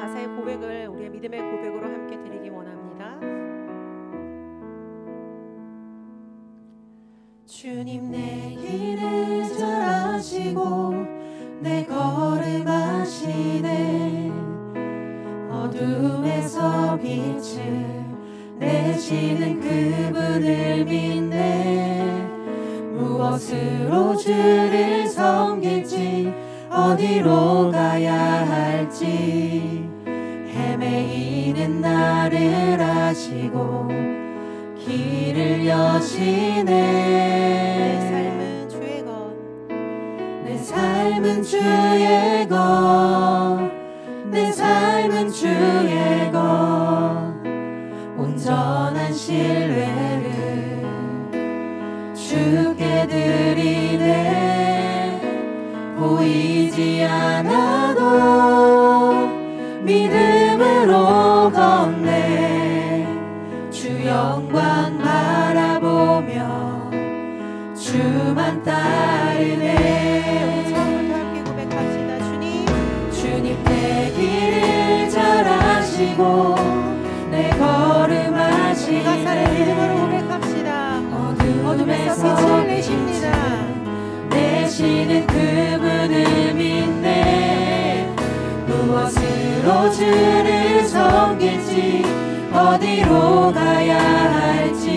가사의 고백을 우리의 믿음의 고백으로 함께 드리기 원합니다. 주님 내 길을 잘 아시고 내 걸음하시네. 어둠에서 빛을 내시는 그분을 믿네. 무엇으로 주를 섬길지 어디로 가야 할지 헤매이는 나를 아시고 길을 여시네. 내 삶은 주의 것, 내 삶은 주의 것, 온전한 신뢰를 주께 드리네. 보이지 않아도 믿음으로 걷네. 주 영광 바라보며 주만 따르네. 처음부터 함께 고백합시다. 주님 내 길을 잘 아시고 내 걸음하시네. 가사를 믿음으로 고백합시다. 어둠에서 빛을 내십니다. 내시는 그분을 믿네. 무엇으로 주를 섬길지 어디로 가야 할지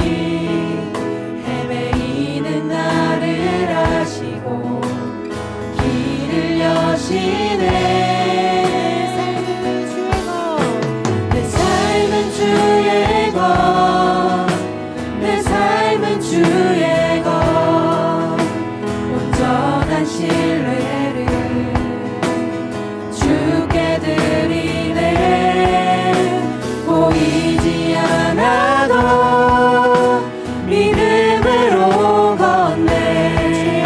헤매이는 나를 아시고 길을 여시네. 내 삶은 주의 것, 내 삶은 주의 것, 온전한 신뢰를 주께 드리네. 보이지 않아도 믿음으로 걷네.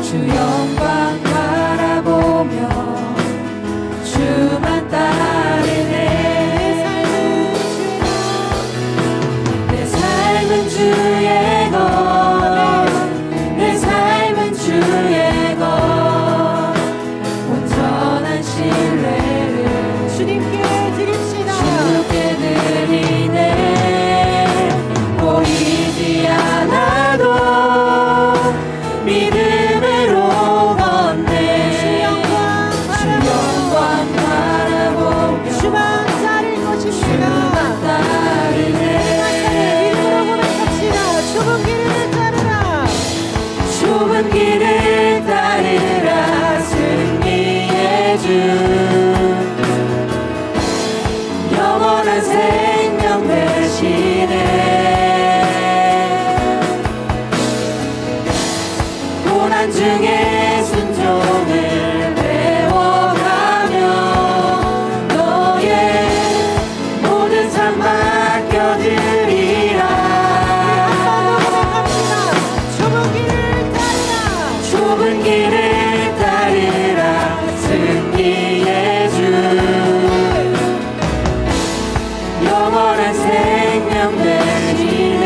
주 영광 바라보며 주만 따르네. 내 삶은 주의 것, 내 삶은 주의 것, 온전한 신뢰를 주님께 드립시다. 주께 드리네. 보이지 않아도 믿음으로 걷네. 주 영광 바라보며 주만 따를 것입니다. 주만 따르네. 믿음으로 고백합시다. 좁은 길을 따르라. 좁은 길을 따르라. 승리의 주 영원한 생명 되시네. 고난 중에 순종을 배워가며 너의 모든 삶 맡겨드리라. 좁은 길을 따르라. 좁은 길을 따르라. 승리의 주 영원한 생명 되시네.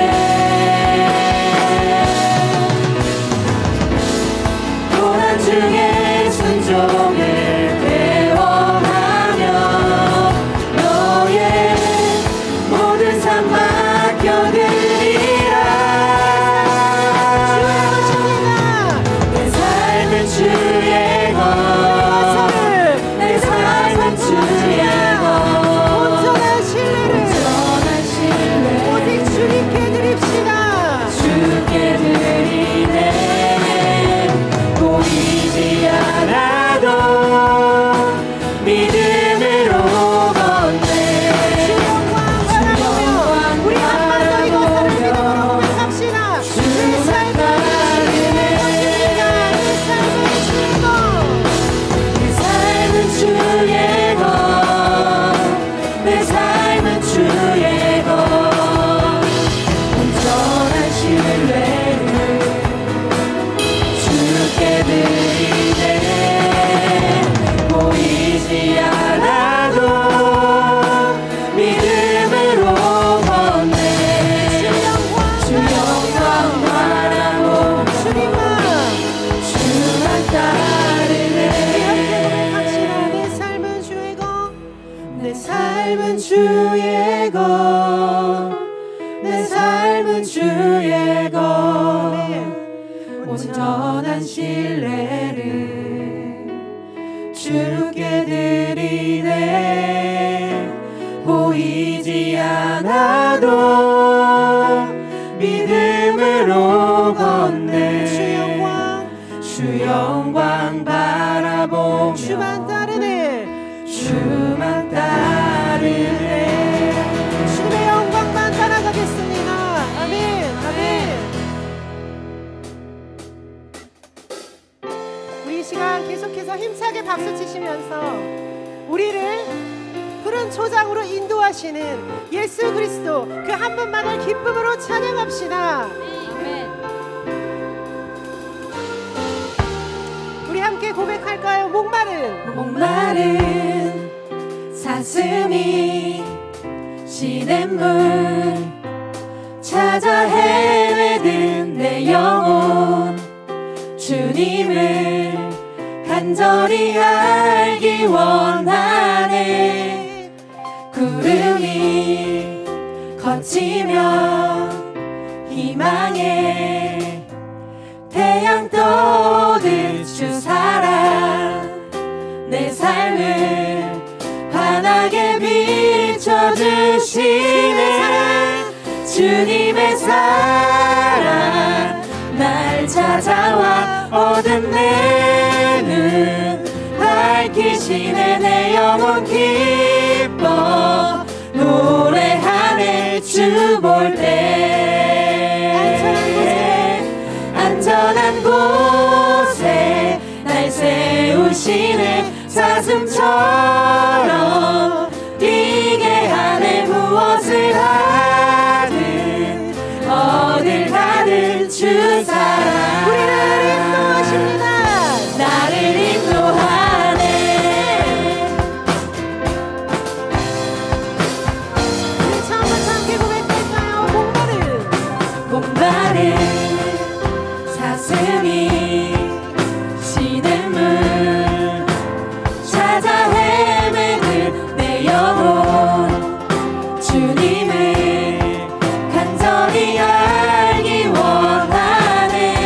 온전한 신뢰를 주께 드리네. 보이지 않아도 믿음으로 걷네. 주 영광 바라보며 주만 따르네. 주만 따르네. 주님의 영광만 따라가겠습니다. 아멘. 아멘. 우리 이 시간 계속해서 힘차게 박수 치시면서 우리를 푸른 초장으로 인도하시는 예수 그리스도 그 한 분만을 기쁨으로 찬양합시다. 우리 함께 고백할까요? 목마른 사슴이 시냇물 찾아 헤매든 내 영혼 주님을 간절히 알기 원하네. 구름이 걷히며 희망의 태양 떠오듯 주 사랑 내 삶을 환하게 비춰주시네. 주님의 사랑 날 찾아와 어둠 내 눈 밝히시네. 내 영혼 기뻐 노래하네. 주 볼 때 안전한 곳에 날 세우시네. 사슴처럼 뛰게 하네. 무엇을 하든 어딜 가든 주 사랑 우리를 인도하십니다. 나를 인도하네. 우리 처음부터 함께 고백할까요? 목마른 사슴이 시냇물 찾아 헤매는 내 영혼 주님을 간절히 알기 원하네.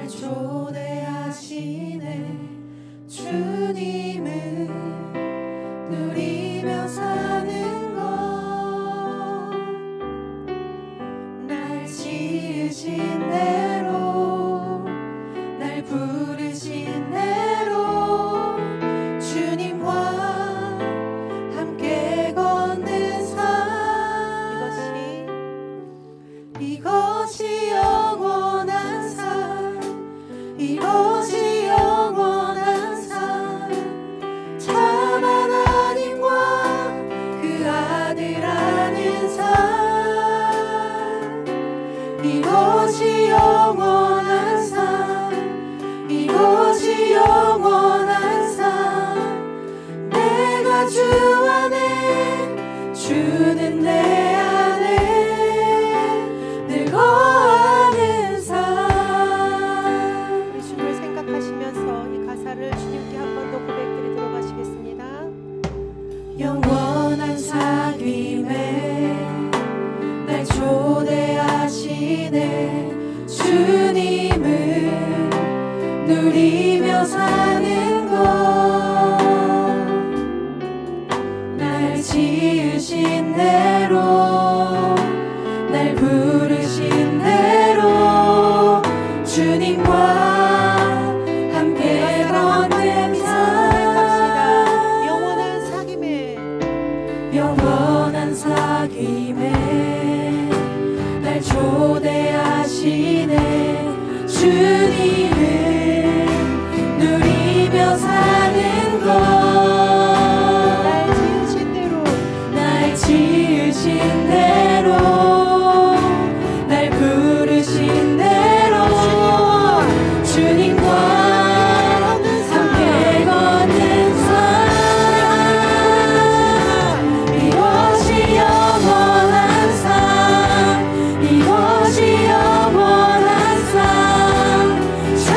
날 초대하시네. 주님을 누리며 사는 것, 날 지으신 대로, 날 부르신 대로 주님과 함께 걷는 삶, 이것이 영원한 삶, 이것이 영원한 삶. 참 하나님과 그 아들 아는 삶, 이것이 영원한 삶, 이것이 영원한 삶. 내가 주 안에, 주는 내 안에 늘 거하는 삶. 우리 주님을 생각하시면서 이 가사를 주님께 한 번 더 고백드리도록 하시겠습니다. 영원한 사귐에 날 초대하시네. 주님을 누리며 사는 것, 날 지으신 대로, 날 부르신 대로 주님과 함께 걷는 삶, 영원한 사귐에, 영원한 사귐에 날 초대하시네. 주님을 누리며 사는 것, 날 지으신 대로, 날 지으신 대로, 날 부르신 대로 주님과 함께 걷는 삶, 이것이 영원한 삶, 이것이 영원한 삶. 참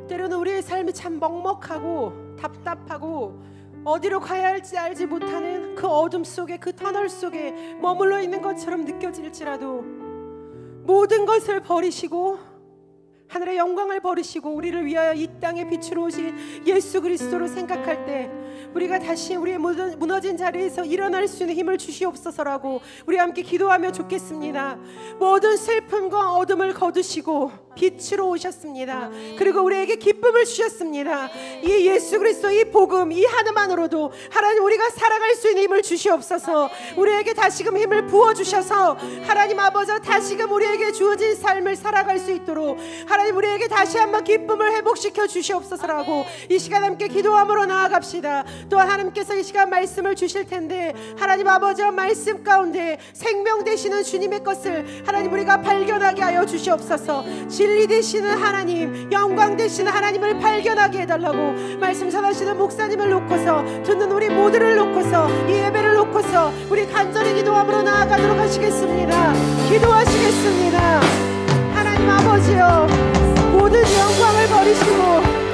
때로는 우리의 삶이 참 먹먹하고 답답하고 어디로 가야 할지 알지 못하는 그 어둠 속에, 그 터널 속에 머물러 있는 것처럼 느껴질지라도 모든 것을 버리시고 하늘의 영광을 버리시고 우리를 위하여 이 땅에 빛으로 오신 예수 그리스도를 생각할 때 우리가 다시 우리의 무너진 자리에서 일어날 수 있는 힘을 주시옵소서라고 우리 함께 기도하며 좋겠습니다. 모든 슬픔과 어둠을 거두시고 빛으로 오셨습니다. 그리고 우리에게 기쁨을 주셨습니다. 이 예수 그리스도, 이 복음, 이 하나만으로도 하나님 우리가 살아갈 수 있는 힘을 주시옵소서. 우리에게 다시금 힘을 부어주셔서 하나님 아버지 다시금 우리에게 주어진 삶을 살아갈 수 있도록 하나님 우리에게 다시 한번 기쁨을 회복시켜 주시옵소서라고 이 시간 함께 기도함으로 나아갑시다. 또한 하나님께서 이 시간 말씀을 주실 텐데 하나님 아버지와 말씀 가운데 생명 되시는 주님의 것을 하나님 우리가 발견하게 하여 주시옵소서. 진리 되시는 하나님, 영광 되시는 하나님을 발견하게 해달라고 말씀 전하시는 목사님을 놓고서 듣는 우리 모두를 놓고서 이 예배를 놓고서 우리 간절히 기도함으로 나아가도록 하시겠습니다. 기도하시겠습니다. 하나님 아버지여, 모든 영광을 버리시고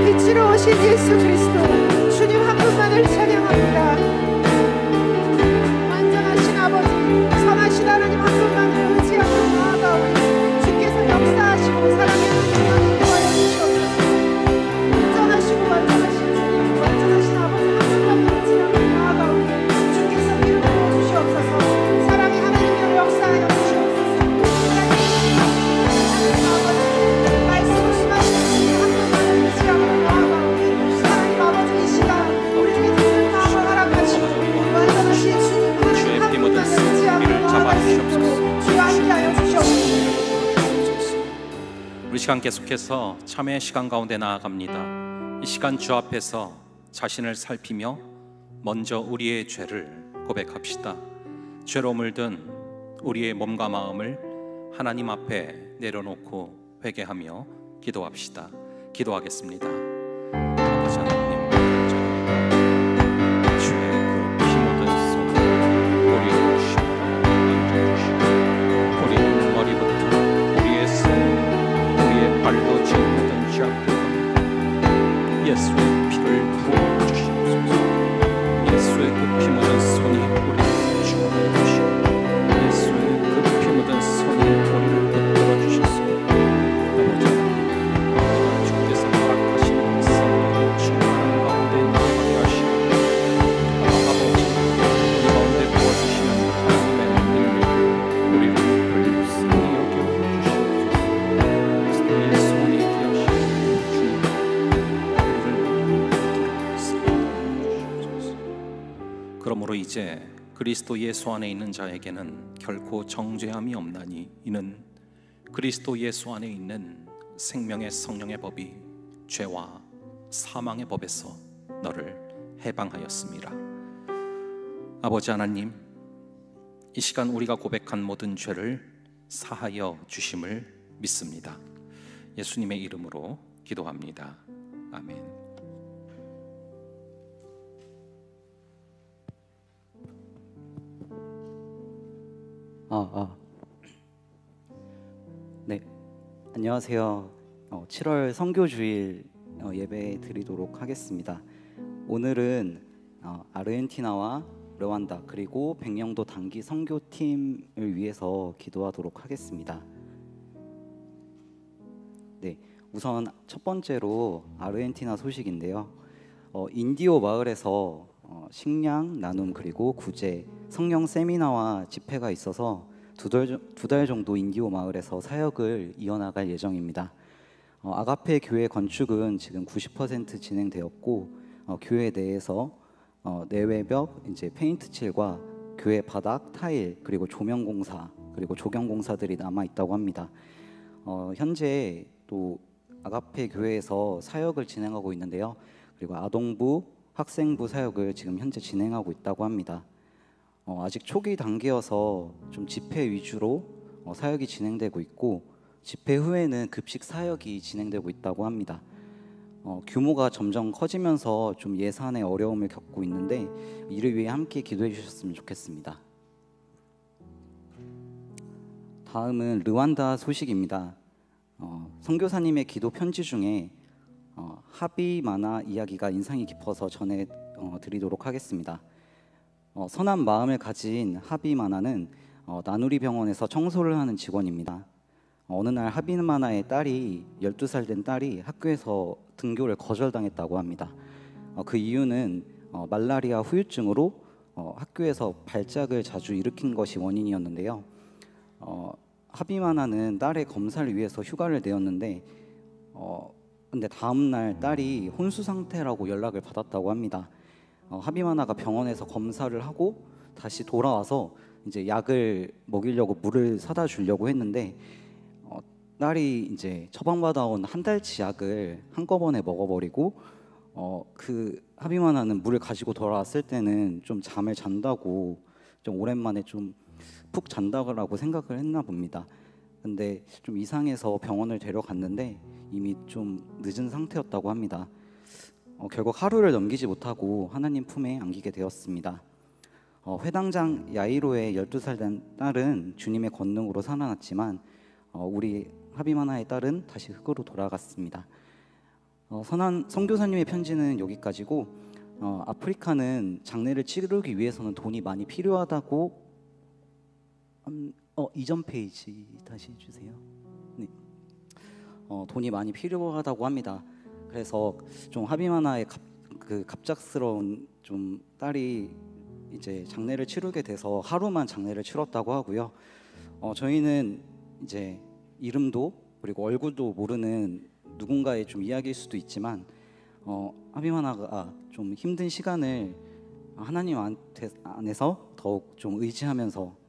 빛으로 오신 예수 그리스도 주님 한 분만을 찬양합니다. 완전하신 아버지, 선하신 하나님 한 분만을 의지하고 나아가오니 주께서 역사하시고 사랑의 하나님 인도하여 주시옵소서. 온전하시고 완전하신 주님, 완전하신 아버지 한 분만을 의지하고 나아가오니 주께서 기름 부어 주시옵소서. 사랑의 하나님을 역사하여 주시옵소서. 하나님 아버지 말씀을 심하시는 주님 한 분만을 의지하고 나아가오니 하나님 아버지 이 시간 우리에게 듣는 마음을 허락하시고 완전하신 주님 하나님 한 분만을 의지하고 나아갈 수 있도록 주여 함께하여 주시옵소서. 우리 시간 계속해서 참회의 시간 가운데 나아갑니다. 이 시간 주 앞에서 자신을 살피며 먼저 우리의 죄를 고백합시다. 죄로 물든 우리의 몸과 마음을 하나님 앞에 내려놓고 회개하며 기도합시다. 기도하겠습니다. 아버지 하나님, 죄의 그 피 묻은 손을 우리의 만져주시고 우리의 머리부터 우리의 손, 우리의 발로 진 모든 죄악들 예수의 피를 부어주시옵소서. 예수의 그 피 묻은 손이 우리를 주어주시고 예수의 그 피 묻은 손이 우리를 붙들어 주셨소. 아버지 하나님, 주께서 허락하시는 성령의 충만한 가운데 나아가게 하시고 아버지 우리 가운데 부어주시는 하나님의 능력 우리를 불쌍히 여겨주시옵소서. 그리스도의 손이 귀하시고 주님 그러므로 이제 그리스도 예수 안에 있는 자에게는 결코 정죄함이 없나니 이는 그리스도 예수 안에 있는 생명의 성령의 법이 죄와 사망의 법에서 너를 해방하였습니다. 아버지 하나님, 이 시간 우리가 고백한 모든 죄를 사하여 주심을 믿습니다. 예수님의 이름으로 기도합니다. 아멘. 네, 안녕하세요. 7월 선교주일 예배 드리도록 하겠습니다. 오늘은 아르헨티나와 르완다 그리고 백령도 단기 선교팀을 위해서 기도하도록 하겠습니다. 네, 우선 첫 번째로 아르헨티나 소식인데요. 인디오 마을에서 식량 나눔 그리고 구제, 성령 세미나와 집회가 있어서 두 달 정도 인디오 마을에서 사역을 이어나갈 예정입니다. 아가페 교회 건축은 지금 90% 진행되었고 교회 내에서 내외벽 이제 페인트 칠과 교회 바닥 타일 그리고 조명 공사 그리고 조경 공사들이 남아 있다고 합니다. 현재 또 아가페 교회에서 사역을 진행하고 있는데요. 그리고 아동부, 학생부 사역을 지금 현재 진행하고 있다고 합니다. 아직 초기 단계여서 좀 집회 위주로 사역이 진행되고 있고 집회 후에는 급식 사역이 진행되고 있다고 합니다. 규모가 점점 커지면서 좀 예산에 어려움을 겪고 있는데 이를 위해 함께 기도해 주셨으면 좋겠습니다. 다음은 르완다 소식입니다. 선교사님의 기도 편지 중에 하비 만화 이야기가 인상이 깊어서 전해 드리도록 하겠습니다. 선한 마음을 가진 하비 만화는 나누리 병원에서 청소를 하는 직원입니다. 어느 날 하비 만화의 딸이 12살 된 딸이 학교에서 등교를 거절당했다고 합니다. 그 이유는 말라리아 후유증으로 학교에서 발작을 자주 일으킨 것이 원인이었는데요. 하비 만화는 딸의 검사를 위해서 휴가를 내었는데 근데 다음 날 딸이 혼수 상태라고 연락을 받았다고 합니다. 하비 만화가 병원에서 검사를 하고 다시 돌아와서 이제 약을 먹이려고 물을 사다 주려고 했는데 딸이 이제 처방받아온 한 달치 약을 한꺼번에 먹어버리고 그 하비 만화는 물을 가지고 돌아왔을 때는 좀 잠을 잔다고 좀 오랜만에 좀 푹 잔다고 생각을 했나 봅니다. 근데 좀 이상해서 병원을 데려갔는데 이미 좀 늦은 상태였다고 합니다. 결국 하루를 넘기지 못하고 하나님 품에 안기게 되었습니다. 회당장 야이로의 12살 된 딸은 주님의 권능으로 살아났지만 우리 하비마나의 딸은 다시 흙으로 돌아갔습니다. 선한 선교사님의 편지는 여기까지고 아프리카는 장례를 치르기 위해서는 돈이 많이 필요하다고 이전 페이지 다시 해주세요. 네. 돈이 많이 필요하다고 합니다. 그래서 좀 하비마나의 갑작스러운 좀 딸이 이제 장례를 치르게 돼서 하루만 장례를 치렀다고 하고요. 저희는 이제 이름도 그리고 얼굴도 모르는 누군가의 좀 이야기일 수도 있지만 하비마나가 좀 힘든 시간을 하나님 안에서 더욱 좀 의지하면서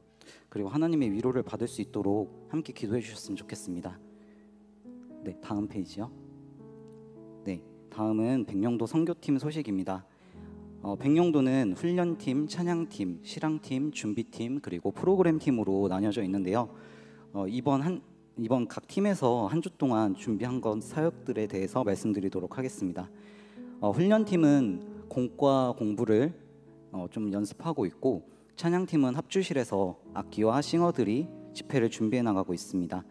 그리고 하나님의 위로를 받을 수 있도록 함께 기도해 주셨으면 좋겠습니다. 네, 다음 페이지요. 네, 다음은 백령도 선교팀 소식입니다. 백령도는 훈련팀, 찬양팀, 실황팀, 준비팀 그리고 프로그램팀으로 나뉘어져 있는데요. 이번 각 팀에서 한 주 동안 준비한 것 사역들에 대해서 말씀드리도록 하겠습니다. 훈련팀은 공과 공부를 좀 연습하고 있고 찬양팀은 합주실에서 악기와 싱어들이 집회를 준비해 나가고 있습니다.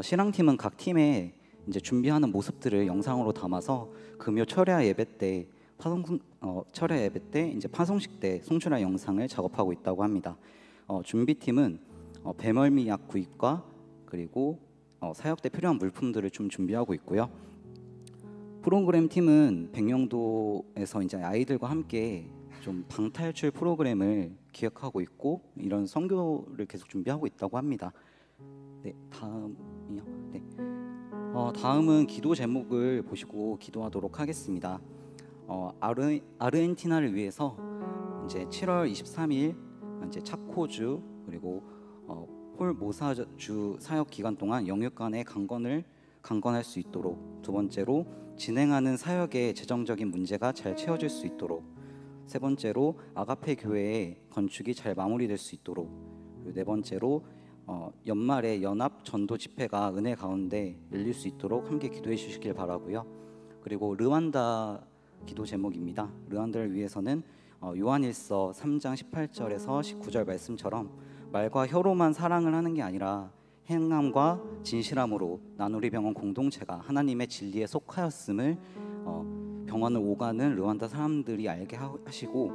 실황팀은 각 팀에 이제 준비하는 모습들을 영상으로 담아서 금요 철야 예배 때 이제 파송식 때 송출할 영상을 작업하고 있다고 합니다. 준비팀은 배멀미 약 구입과 그리고 사역 때 필요한 물품들을 좀 준비하고 있고요. 프로그램 팀은 백령도에서 이제 아이들과 함께 좀 방탈출 프로그램을 기획하고 있고 이런 선교를 계속 준비하고 있다고 합니다. 네, 다음이요. 네. 다음은 기도 제목을 보시고 기도하도록 하겠습니다. 아르헨티나를 위해서 이제 7월 23일 이제 차코주 그리고 폴모사주 사역 기간 동안 영육간의 강건할 수 있도록, 두 번째로 진행하는 사역의 재정적인 문제가 잘 채워질 수 있도록, 세 번째로 아가페 교회의 건축이 잘 마무리될 수 있도록, 그리고 네 번째로 연말에 연합 전도 집회가 은혜 가운데 열릴 수 있도록 함께 기도해 주시길 바라고요. 그리고 르완다 기도 제목입니다. 르완다를 위해서는 요한일서 3장 18절에서 19절 말씀처럼 말과 혀로만 사랑을 하는 게 아니라 행함과 진실함으로 나누리 병원 공동체가 하나님의 진리에 속하였음을 병원을 오가는 르완다 사람들이 알게 하시고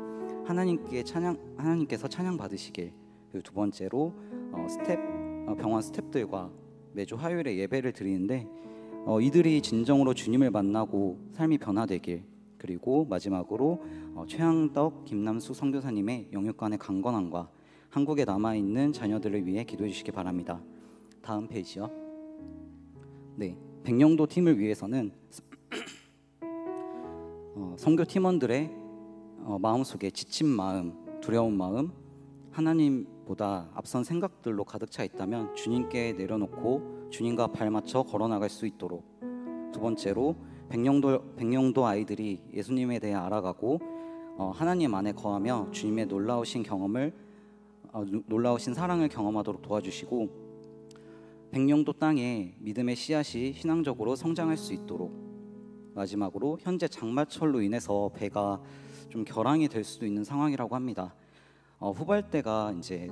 하나님께서 찬양 받으시길. 그리고 두 번째로 병원 스태프들과 매주 화요일에 예배를 드리는데 이들이 진정으로 주님을 만나고 삶이 변화되길. 그리고 마지막으로 최양덕, 김남수 선교사님의 영육간의 강건함과 한국에 남아있는 자녀들을 위해 기도해 주시기 바랍니다. 다음 페이지요. 네, 백령도 팀을 위해서는 선교 팀원들의 마음속에 지친 마음, 두려운 마음, 하나님보다 앞선 생각들로 가득 차 있다면 주님께 내려놓고 주님과 발맞춰 걸어나갈 수 있도록, 두 번째로 백령도 아이들이 예수님에 대해 알아가고 하나님 안에 거하며 주님의 놀라우신 사랑을 경험하도록 도와주시고, 백령도 땅에 믿음의 씨앗이 신앙적으로 성장할 수 있도록, 마지막으로 현재 장마철로 인해서 배가 좀 결항이 될 수도 있는 상황이라고 합니다. 후발대가 이제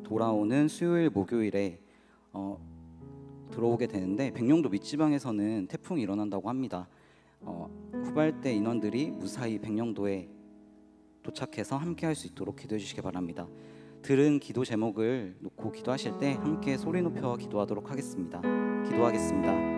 돌아오는 수요일 목요일에 들어오게 되는데 백령도 밑지방에서는 태풍이 일어난다고 합니다. 후발대 인원들이 무사히 백령도에 도착해서 함께 할 수 있도록 기도해 주시기 바랍니다. 들은 기도 제목을 놓고 기도하실 때 함께 소리 높여 기도하도록 하겠습니다. 기도하겠습니다.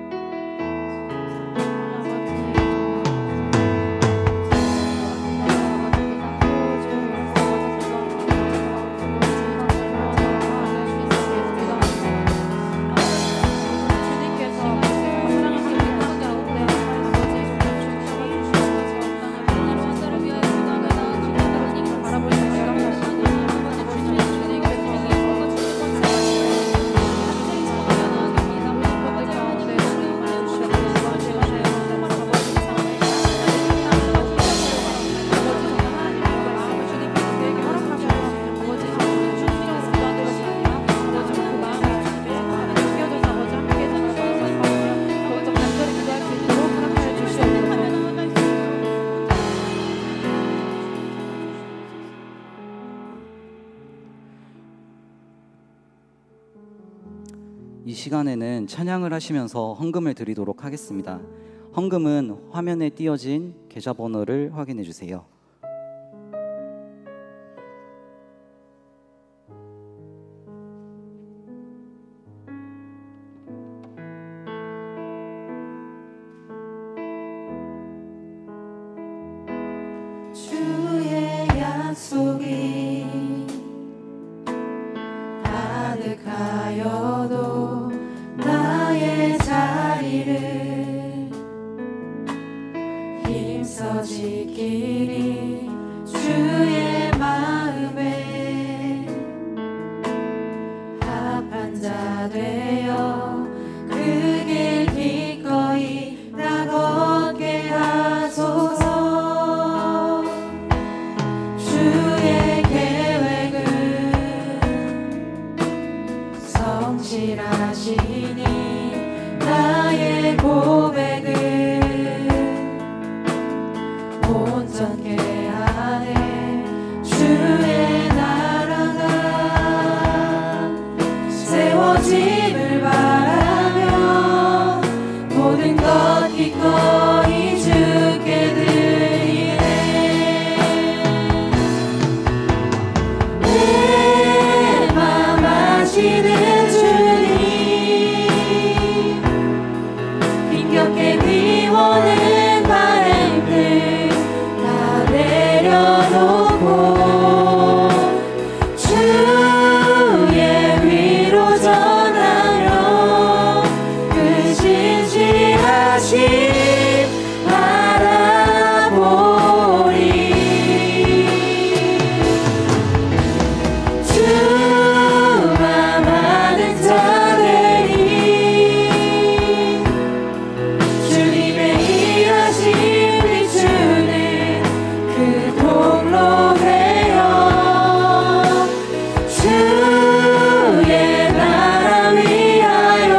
이 시간에는 찬양을 하시면서 헌금을 드리도록 하겠습니다. 헌금은 화면에 띄어진 계좌번호를 확인해 주세요. 주의 약속이 가득하여도 나의 자리를 힘써 지키리. 주의 마음에 합한 자 되어 그 길 기꺼이 나 걷게 하소서. 주의 계획은 성실하시니 나의 고백을 온전케 하네. 주의 나라가 세워짐을 바라며 모든 것 기꺼이 주께 드리네. 내 맘 아시는 주님, 힘겹게 비워낸 바람들 다 내려놓고 주의 위로 전하며 그 진실하심 바라보리. 주만 아는 자들이 주님의 일하심 비추는 그 통로 되어 주의 나라 위하여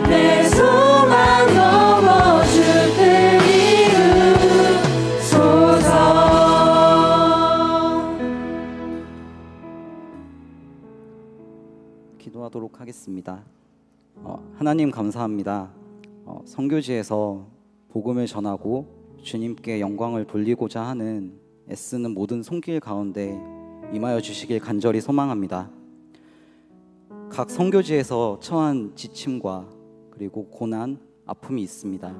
내 소망 넘어줄 듯 이루소서. 기도하도록 하겠습니다. 하나님 감사합니다. 선교지에서 복음을 전하고 주님께 영광을 돌리고자 하는 애쓰는 모든 손길 가운데 임하여 주시길 간절히 소망합니다. 각 선교지에서 처한 지침과 그리고 고난, 아픔이 있습니다.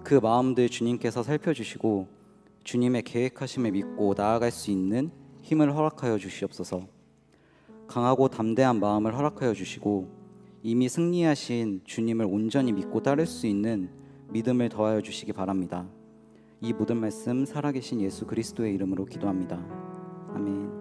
그 마음들 주님께서 살펴주시고 주님의 계획하심을 믿고 나아갈 수 있는 힘을 허락하여 주시옵소서. 강하고 담대한 마음을 허락하여 주시고 이미 승리하신 주님을 온전히 믿고 따를 수 있는 믿음을 더하여 주시기 바랍니다. 이 모든 말씀 살아계신 예수 그리스도의 이름으로 기도합니다. 아멘.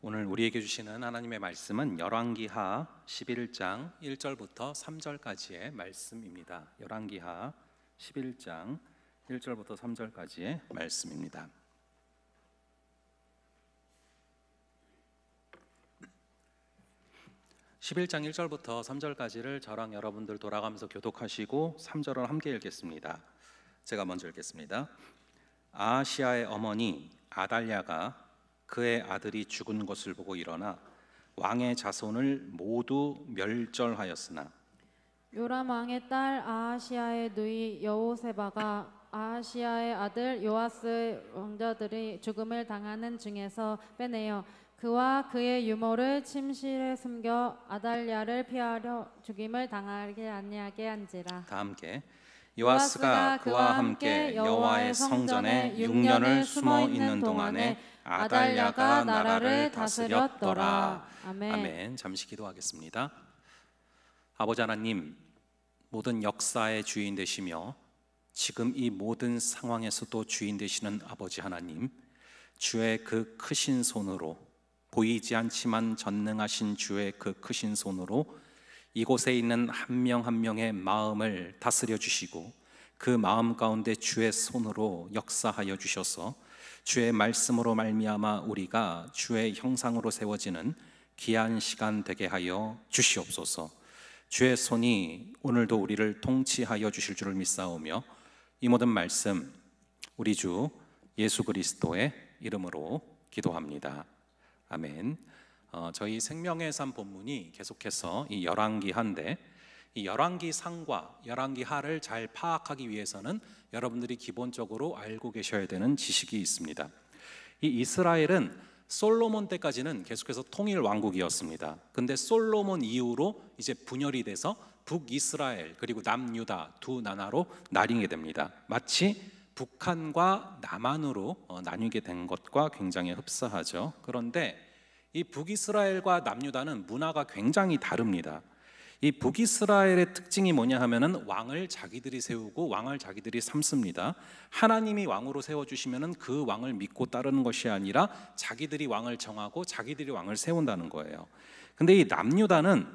오늘 우리에게 주시는 하나님의 말씀은 열왕기하 11장 1절부터 3절까지의 말씀입니다. 열왕기하 11장 1절부터 3절까지의 말씀입니다. 11장 1절부터 3절까지를 저랑 여러분들 돌아가면서 교독하시고 3절을 함께 읽겠습니다. 제가 먼저 읽겠습니다. 아하시아의 어머니 아달랴가 그의 아들이 죽은 것을 보고 일어나 왕의 자손을 모두 멸절하였으나 요람 왕의 딸 아하시아의 누이 여호세바가 아하시아의 아들 요아스의 왕자들이 죽음을 당하는 중에서 빼내어 그와 그의 유모를 침실에 숨겨 아달랴를 피하려 죽임을 당하게 아니하게 한지라. 다 함께. 요아스가 그와 함께 여호와의 성전에 6년을 숨어 있는 동안에 아달랴가 나라를 다스렸더라. 아멘. 잠시 기도하겠습니다. 아버지 하나님, 모든 역사의 주인 되시며 지금 이 모든 상황에서도 주인 되시는 아버지 하나님, 주의 그 크신 손으로, 보이지 않지만 전능하신 주의 그 크신 손으로 이곳에 있는 한 명 한 명의 마음을 다스려 주시고 그 마음 가운데 주의 손으로 역사하여 주셔서 주의 말씀으로 말미암아 우리가 주의 형상으로 세워지는 귀한 시간 되게 하여 주시옵소서. 주의 손이 오늘도 우리를 통치하여 주실 줄을 믿사오며 이 모든 말씀 우리 주 예수 그리스도의 이름으로 기도합니다. 아멘. 저희 생명의 삶 본문이 계속해서 이 열왕기하인데 이 열왕기상과 열왕기하를 잘 파악하기 위해서는 여러분들이 기본적으로 알고 계셔야 되는 지식이 있습니다. 이 이스라엘은 솔로몬 때까지는 계속해서 통일 왕국이었습니다. 근데 솔로몬 이후로 이제 분열이 돼서 북이스라엘 그리고 남유다 두 나라로 나뉘게 됩니다. 마치 북한과 남한으로 나뉘게 된 것과 굉장히 흡사하죠. 그런데 이 북이스라엘과 남유다는 문화가 굉장히 다릅니다. 이 북이스라엘의 특징이 뭐냐 하면은 왕을 자기들이 세우고 왕을 자기들이 삼습니다. 하나님이 왕으로 세워주시면은 그 왕을 믿고 따르는 것이 아니라 자기들이 왕을 정하고 자기들이 왕을 세운다는 거예요. 근데 이 남유다는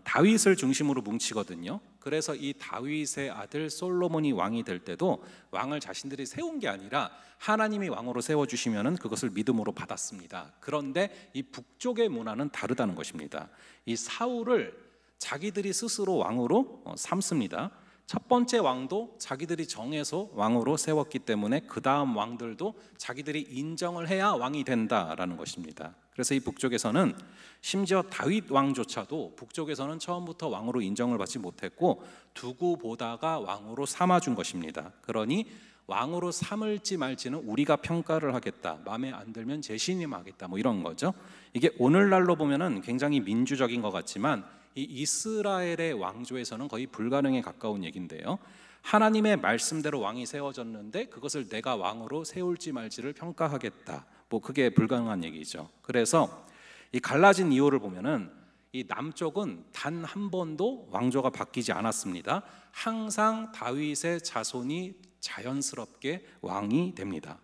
다윗을 중심으로 뭉치거든요. 그래서 이 다윗의 아들 솔로몬이 왕이 될 때도 왕을 자신들이 세운 게 아니라 하나님이 왕으로 세워주시면은 그것을 믿음으로 받았습니다. 그런데 이 북쪽의 문화는 다르다는 것입니다. 이 사울을 자기들이 스스로 왕으로 삼습니다. 첫 번째 왕도 자기들이 정해서 왕으로 세웠기 때문에 그 다음 왕들도 자기들이 인정을 해야 왕이 된다라는 것입니다. 그래서 이 북쪽에서는 심지어 다윗 왕조차도 북쪽에서는 처음부터 왕으로 인정을 받지 못했고 두고 보다가 왕으로 삼아준 것입니다. 그러니 왕으로 삼을지 말지는 우리가 평가를 하겠다, 마음에 안 들면 재신임 하겠다, 뭐 이런 거죠. 이게 오늘날로 보면은 굉장히 민주적인 것 같지만 이 이스라엘의 왕조에서는 거의 불가능에 가까운 얘기인데요. 하나님의 말씀대로 왕이 세워졌는데 그것을 내가 왕으로 세울지 말지를 평가하겠다, 뭐 그게 불가능한 얘기죠. 그래서 이 갈라진 이유를 보면은 이 남쪽은 단 한 번도 왕조가 바뀌지 않았습니다. 항상 다윗의 자손이 자연스럽게 왕이 됩니다.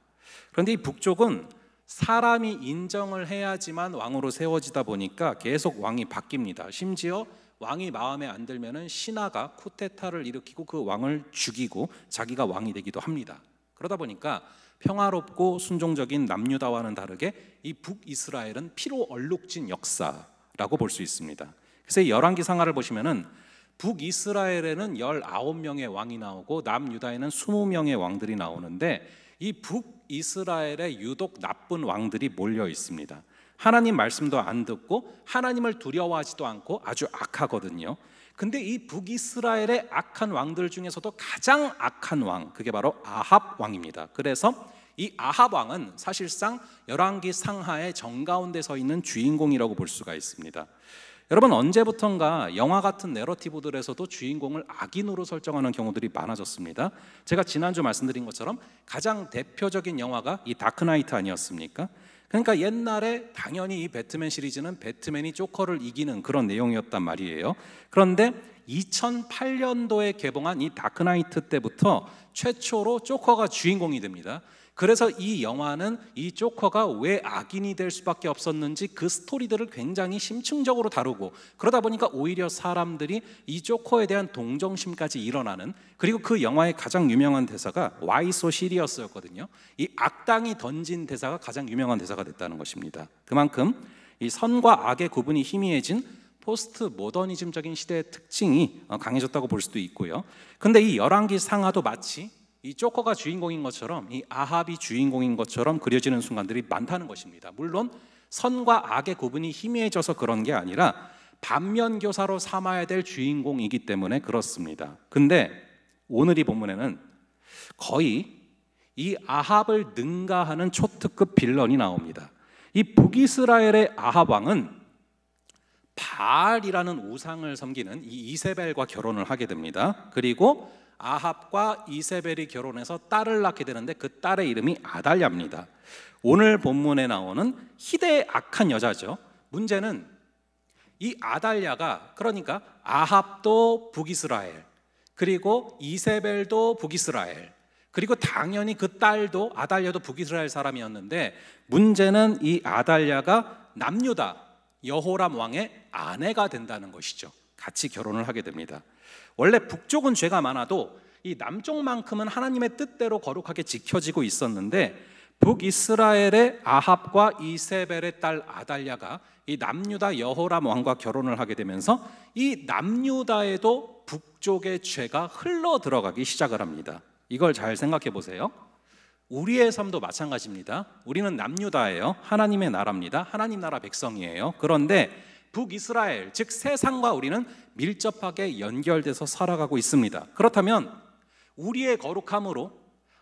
그런데 이 북쪽은 사람이 인정을 해야지만 왕으로 세워지다 보니까 계속 왕이 바뀝니다. 심지어 왕이 마음에 안 들면은 신하가 쿠데타를 일으키고 그 왕을 죽이고 자기가 왕이 되기도 합니다. 그러다 보니까 평화롭고 순종적인 남유다와는 다르게 이 북이스라엘은 피로 얼룩진 역사라고 볼 수 있습니다. 그래서 이 열왕기상하를 보시면은 북이스라엘에는 19명의 왕이 나오고 남유다에는 20명의 왕들이 나오는데 이 북이스라엘에 유독 나쁜 왕들이 몰려 있습니다. 하나님 말씀도 안 듣고 하나님을 두려워하지도 않고 아주 악하거든요. 근데 이 북이스라엘의 악한 왕들 중에서도 가장 악한 왕, 그게 바로 아합 왕입니다. 그래서 이 아합 왕은 사실상 열왕기 상하의 정가운데 서 있는 주인공이라고 볼 수가 있습니다. 여러분, 언제부턴가 영화 같은 내러티브들에서도 주인공을 악인으로 설정하는 경우들이 많아졌습니다. 제가 지난주 말씀드린 것처럼 가장 대표적인 영화가 이 다크나이트 아니었습니까? 그러니까 옛날에 당연히 이 배트맨 시리즈는 배트맨이 조커를 이기는 그런 내용이었단 말이에요. 그런데 2008년도에 개봉한 이 다크나이트 때부터 최초로 조커가 주인공이 됩니다. 그래서 이 영화는 이 조커가 왜 악인이 될 수밖에 없었는지 그 스토리들을 굉장히 심층적으로 다루고, 그러다 보니까 오히려 사람들이 이 조커에 대한 동정심까지 일어나는, 그리고 그 영화의 가장 유명한 대사가 Why so serious였거든요. 이 악당이 던진 대사가 가장 유명한 대사가 됐다는 것입니다. 그만큼 이 선과 악의 구분이 희미해진 포스트 모더니즘적인 시대의 특징이 강해졌다고 볼 수도 있고요. 근데 이 열왕기 상하도 마치 이 조커가 주인공인 것처럼, 이 아합이 주인공인 것처럼 그려지는 순간들이 많다는 것입니다. 물론 선과 악의 구분이 희미해져서 그런 게 아니라 반면교사로 삼아야 될 주인공이기 때문에 그렇습니다. 근데 오늘 이 본문에는 거의 이 아합을 능가하는 초특급 빌런이 나옵니다. 이 북이스라엘의 아합 왕은 바알이라는 우상을 섬기는 이 이세벨과 결혼을 하게 됩니다. 그리고 아합과 이세벨이 결혼해서 딸을 낳게 되는데 그 딸의 이름이 아달랴입니다. 오늘 본문에 나오는 희대의 악한 여자죠. 문제는 이 아달랴가, 그러니까 아합도 북이스라엘, 그리고 이세벨도 북이스라엘, 그리고 당연히 그 딸도 아달랴도 북이스라엘 사람이었는데, 문제는 이 아달랴가 남유다 여호람 왕의 아내가 된다는 것이죠. 같이 결혼을 하게 됩니다. 원래 북쪽은 죄가 많아도 이 남쪽만큼은 하나님의 뜻대로 거룩하게 지켜지고 있었는데, 북이스라엘의 아합과 이세벨의 딸 아달랴가 이 남유다 여호람 왕과 결혼을 하게 되면서 이 남유다에도 북쪽의 죄가 흘러 들어가기 시작을 합니다. 이걸 잘 생각해 보세요. 우리의 삶도 마찬가지입니다. 우리는 남유다예요. 하나님의 나라입니다. 하나님 나라 백성이에요. 그런데 북이스라엘, 즉 세상과 우리는 밀접하게 연결돼서 살아가고 있습니다. 그렇다면 우리의 거룩함으로,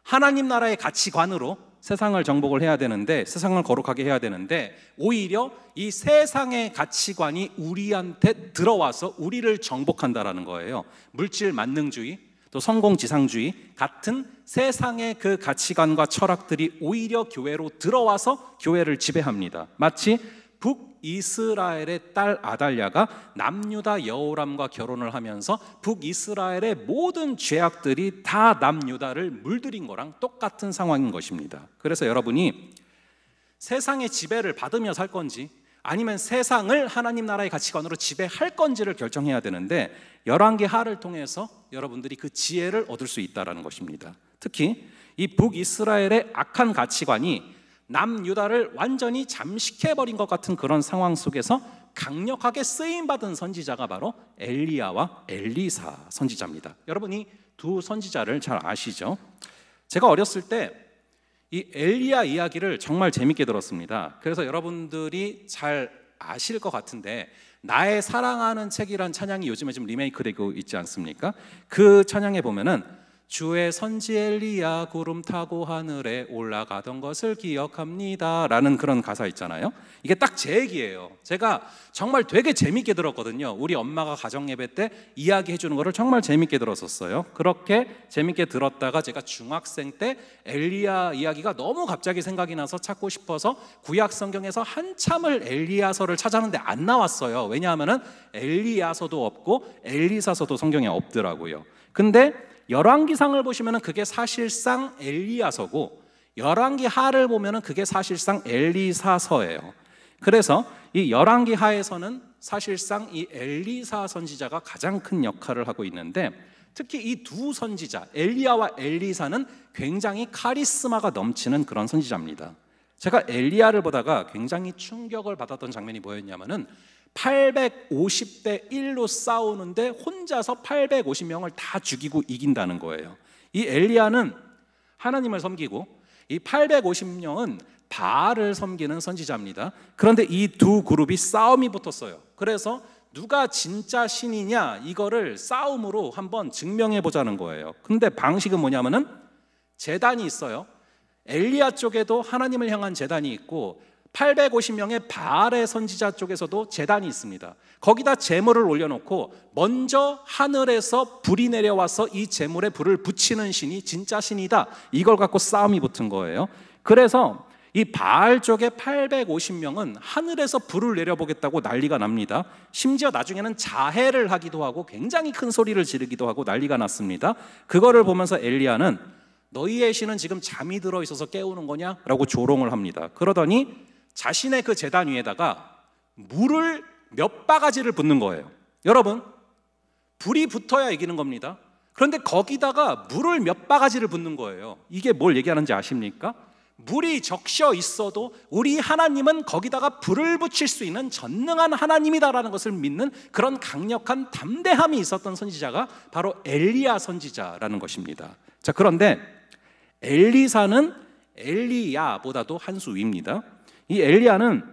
하나님 나라의 가치관으로 세상을 정복을 해야 되는데, 세상을 거룩하게 해야 되는데, 오히려 이 세상의 가치관이 우리한테 들어와서 우리를 정복한다라는 거예요. 물질 만능주의, 또 성공지상주의 같은 세상의 그 가치관과 철학들이 오히려 교회로 들어와서 교회를 지배합니다. 마치 북이스라엘의 딸 아달랴가 남유다 여호람과 결혼을 하면서 북이스라엘의 모든 죄악들이 다 남유다를 물들인 거랑 똑같은 상황인 것입니다. 그래서 여러분이 세상의 지배를 받으며 살 건지 아니면 세상을 하나님 나라의 가치관으로 지배할 건지를 결정해야 되는데, 열왕기하를 통해서 여러분들이 그 지혜를 얻을 수 있다는 것입니다. 특히 이 북이스라엘의 악한 가치관이 남유다를 완전히 잠식해버린 것 같은 그런 상황 속에서 강력하게 쓰임받은 선지자가 바로 엘리야와 엘리사 선지자입니다. 여러분이 두 선지자를 잘 아시죠? 제가 어렸을 때 이 엘리야 이야기를 정말 재밌게 들었습니다. 그래서 여러분들이 잘 아실 것 같은데, 나의 사랑하는 책이란 찬양이 요즘에 좀 리메이크되고 있지 않습니까? 그 찬양에 보면은 주의 선지 엘리야 구름 타고 하늘에 올라가던 것을 기억합니다 라는 그런 가사 있잖아요. 이게 딱 제 얘기예요. 제가 정말 되게 재밌게 들었거든요. 우리 엄마가 가정예배 때 이야기해 주는 거를 정말 재밌게 들었었어요. 그렇게 재밌게 들었다가 제가 중학생 때 엘리야 이야기가 너무 갑자기 생각이 나서 찾고 싶어서 구약 성경에서 한참을 엘리야서를 찾았는데 안 나왔어요. 왜냐하면은 엘리야서도 없고 엘리사서도 성경에 없더라고요. 근데 열왕기상을 보시면은 그게 사실상 엘리야서고, 열왕기하를 보면은 그게 사실상 엘리사서예요. 그래서 이 열왕기하에서는 사실상 이 엘리사 선지자가 가장 큰 역할을 하고 있는데, 특히 이 두 선지자 엘리야와 엘리사는 굉장히 카리스마가 넘치는 그런 선지자입니다. 제가 엘리야를 보다가 굉장히 충격을 받았던 장면이 뭐였냐면은 850대 1로 싸우는데 혼자서 850명을 다 죽이고 이긴다는 거예요. 이 엘리야는 하나님을 섬기고 이 850명은 바알을 섬기는 선지자입니다. 그런데 이 두 그룹이 싸움이 붙었어요. 그래서 누가 진짜 신이냐 이거를 싸움으로 한번 증명해 보자는 거예요. 근데 방식은 뭐냐면은 제단이 있어요. 엘리야 쪽에도 하나님을 향한 제단이 있고 850명의 바알의 선지자 쪽에서도 제단이 있습니다. 거기다 제물을 올려놓고 먼저 하늘에서 불이 내려와서 이 제물에 불을 붙이는 신이 진짜 신이다, 이걸 갖고 싸움이 붙은 거예요. 그래서 이 바알 쪽의 850명은 하늘에서 불을 내려보겠다고 난리가 납니다. 심지어 나중에는 자해를 하기도 하고 굉장히 큰 소리를 지르기도 하고 난리가 났습니다. 그거를 보면서 엘리야는 너희의 신은 지금 잠이 들어 있어서 깨우는 거냐? 라고 조롱을 합니다. 그러더니 자신의 그 제단 위에다가 물을 몇 바가지를 붓는 거예요. 여러분, 불이 붙어야 이기는 겁니다. 그런데 거기다가 물을 몇 바가지를 붓는 거예요. 이게 뭘 얘기하는지 아십니까? 물이 적셔 있어도 우리 하나님은 거기다가 불을 붙일 수 있는 전능한 하나님이다라는 것을 믿는 그런 강력한 담대함이 있었던 선지자가 바로 엘리야 선지자라는 것입니다. 자, 그런데 엘리사는 엘리야보다도 한 수 위입니다. 이 엘리야는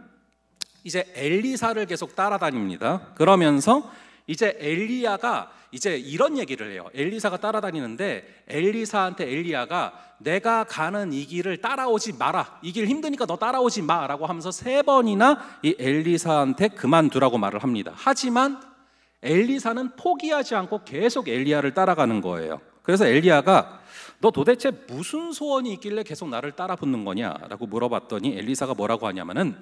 이제 엘리사를 계속 따라다닙니다. 그러면서 이제 엘리야가 이제 이런 얘기를 해요. 엘리사가 따라다니는데 엘리사한테 엘리야가 내가 가는 이 길을 따라오지 마라. 이 길 힘드니까 너 따라오지 마라고 하면서 3번이나 이 엘리사한테 그만두라고 말을 합니다. 하지만 엘리사는 포기하지 않고 계속 엘리야를 따라가는 거예요. 그래서 엘리야가 너 도대체 무슨 소원이 있길래 계속 나를 따라 붙는 거냐라고 물어봤더니 엘리사가 뭐라고 하냐면은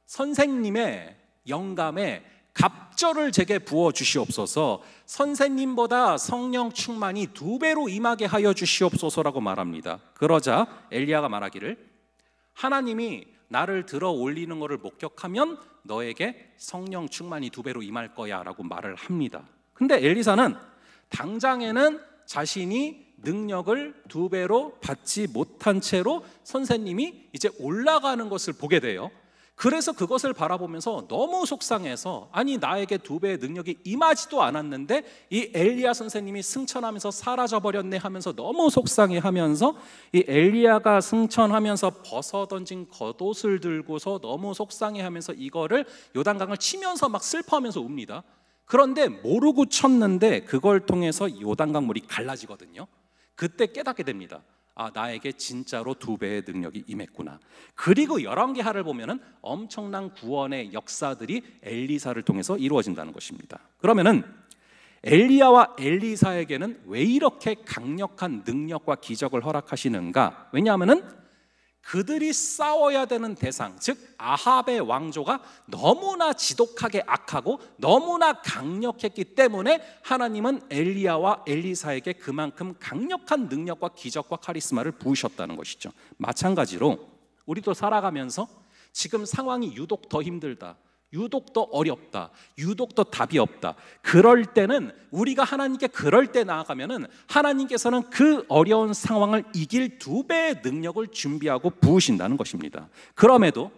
선생님의 영감에 갑절을 제게 부어 주시옵소서, 선생님보다 성령 충만이 2배로 임하게 하여 주시옵소서라고 말합니다. 그러자 엘리야가 말하기를 하나님이 나를 들어 올리는 것을 목격하면 너에게 성령 충만이 2배로 임할 거야 라고 말을 합니다. 근데 엘리사는 당장에는 자신이 능력을 2배로 받지 못한 채로 선생님이 이제 올라가는 것을 보게 돼요. 그래서 그것을 바라보면서 너무 속상해서 아니 나에게 2배의 능력이 임하지도 않았는데 이 엘리야 선생님이 승천하면서 사라져버렸네 하면서 너무 속상해하면서 이 엘리야가 승천하면서 벗어던진 겉옷을 들고서 너무 속상해하면서 이거를 요단강을 치면서 막 슬퍼하면서 웁니다. 그런데 모르고 쳤는데 그걸 통해서 요단강 물이 갈라지거든요. 그때 깨닫게 됩니다. 아, 나에게 진짜로 2배의 능력이 임했구나. 그리고 열왕기하를 보면은 엄청난 구원의 역사들이 엘리사를 통해서 이루어진다는 것입니다. 그러면은 엘리야와 엘리사에게는 왜 이렇게 강력한 능력과 기적을 허락하시는가? 왜냐하면은 그들이 싸워야 되는 대상, 즉 아합의 왕조가 너무나 지독하게 악하고 너무나 강력했기 때문에 하나님은 엘리야와 엘리사에게 그만큼 강력한 능력과 기적과 카리스마를 부으셨다는 것이죠. 마찬가지로 우리도 살아가면서 지금 상황이 유독 더 힘들다, 유독 더 어렵다, 유독 더 답이 없다, 그럴 때는 우리가 하나님께 그럴 때 나아가면은 하나님께서는 그 어려운 상황을 이길 2배의 능력을 준비하고 부으신다는 것입니다. 그럼에도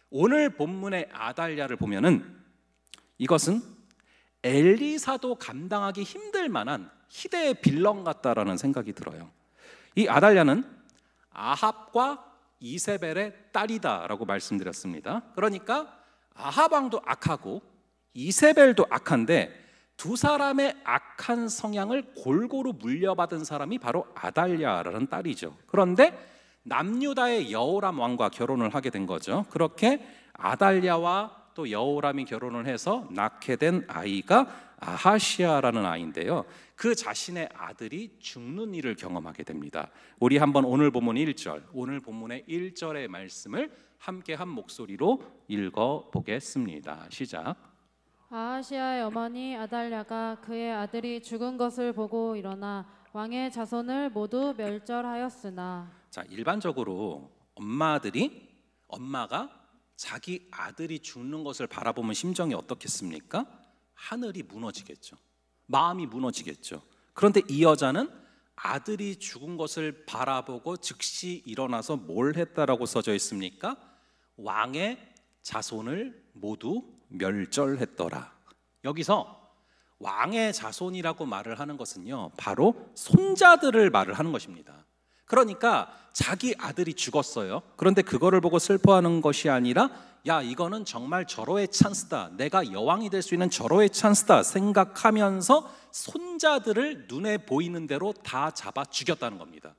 오늘 본문의 아달랴를 보면은 이것은 엘리사도 감당하기 힘들 만한 희대의 빌런 같다라는 생각이 들어요. 이 아달랴는 아합과 이세벨의 딸이다라고 말씀드렸습니다. 그러니까 아합 왕도 악하고 이세벨도 악한데 두 사람의 악한 성향을 골고루 물려받은 사람이 바로 아달랴라는 딸이죠. 그런데 남유다의 여호람 왕과 결혼을 하게 된 거죠. 그렇게 아달랴와 또 여호람이 결혼을 해서 낳게 된 아이가 아하시아라는 아이인데요, 그 자신의 아들이 죽는 일을 경험하게 됩니다. 우리 한번 오늘 본문 1절, 오늘 본문의 1절의 말씀을 함께 한 목소리로 읽어보겠습니다. 시작. 아하시아의 어머니 아달랴가 그의 아들이 죽은 것을 보고 일어나 왕의 자손을 모두 멸절하였으나. 자, 일반적으로 엄마가 자기 아들이 죽는 것을 바라보면 심정이 어떻겠습니까? 하늘이 무너지겠죠. 마음이 무너지겠죠. 그런데 이 여자는 아들이 죽은 것을 바라보고 즉시 일어나서 뭘 했다라고 써져 있습니까? 왕의 자손을 모두 멸절했더라. 여기서 왕의 자손이라고 말을 하는 것은요, 바로 손자들을 말을 하는 것입니다. 그러니까 자기 아들이 죽었어요. 그런데 그거를 보고 슬퍼하는 것이 아니라 야, 이거는 정말 절호의 찬스다, 내가 여왕이 될 수 있는 절호의 찬스다 생각하면서 손자들을 눈에 보이는 대로 다 잡아 죽였다는 겁니다.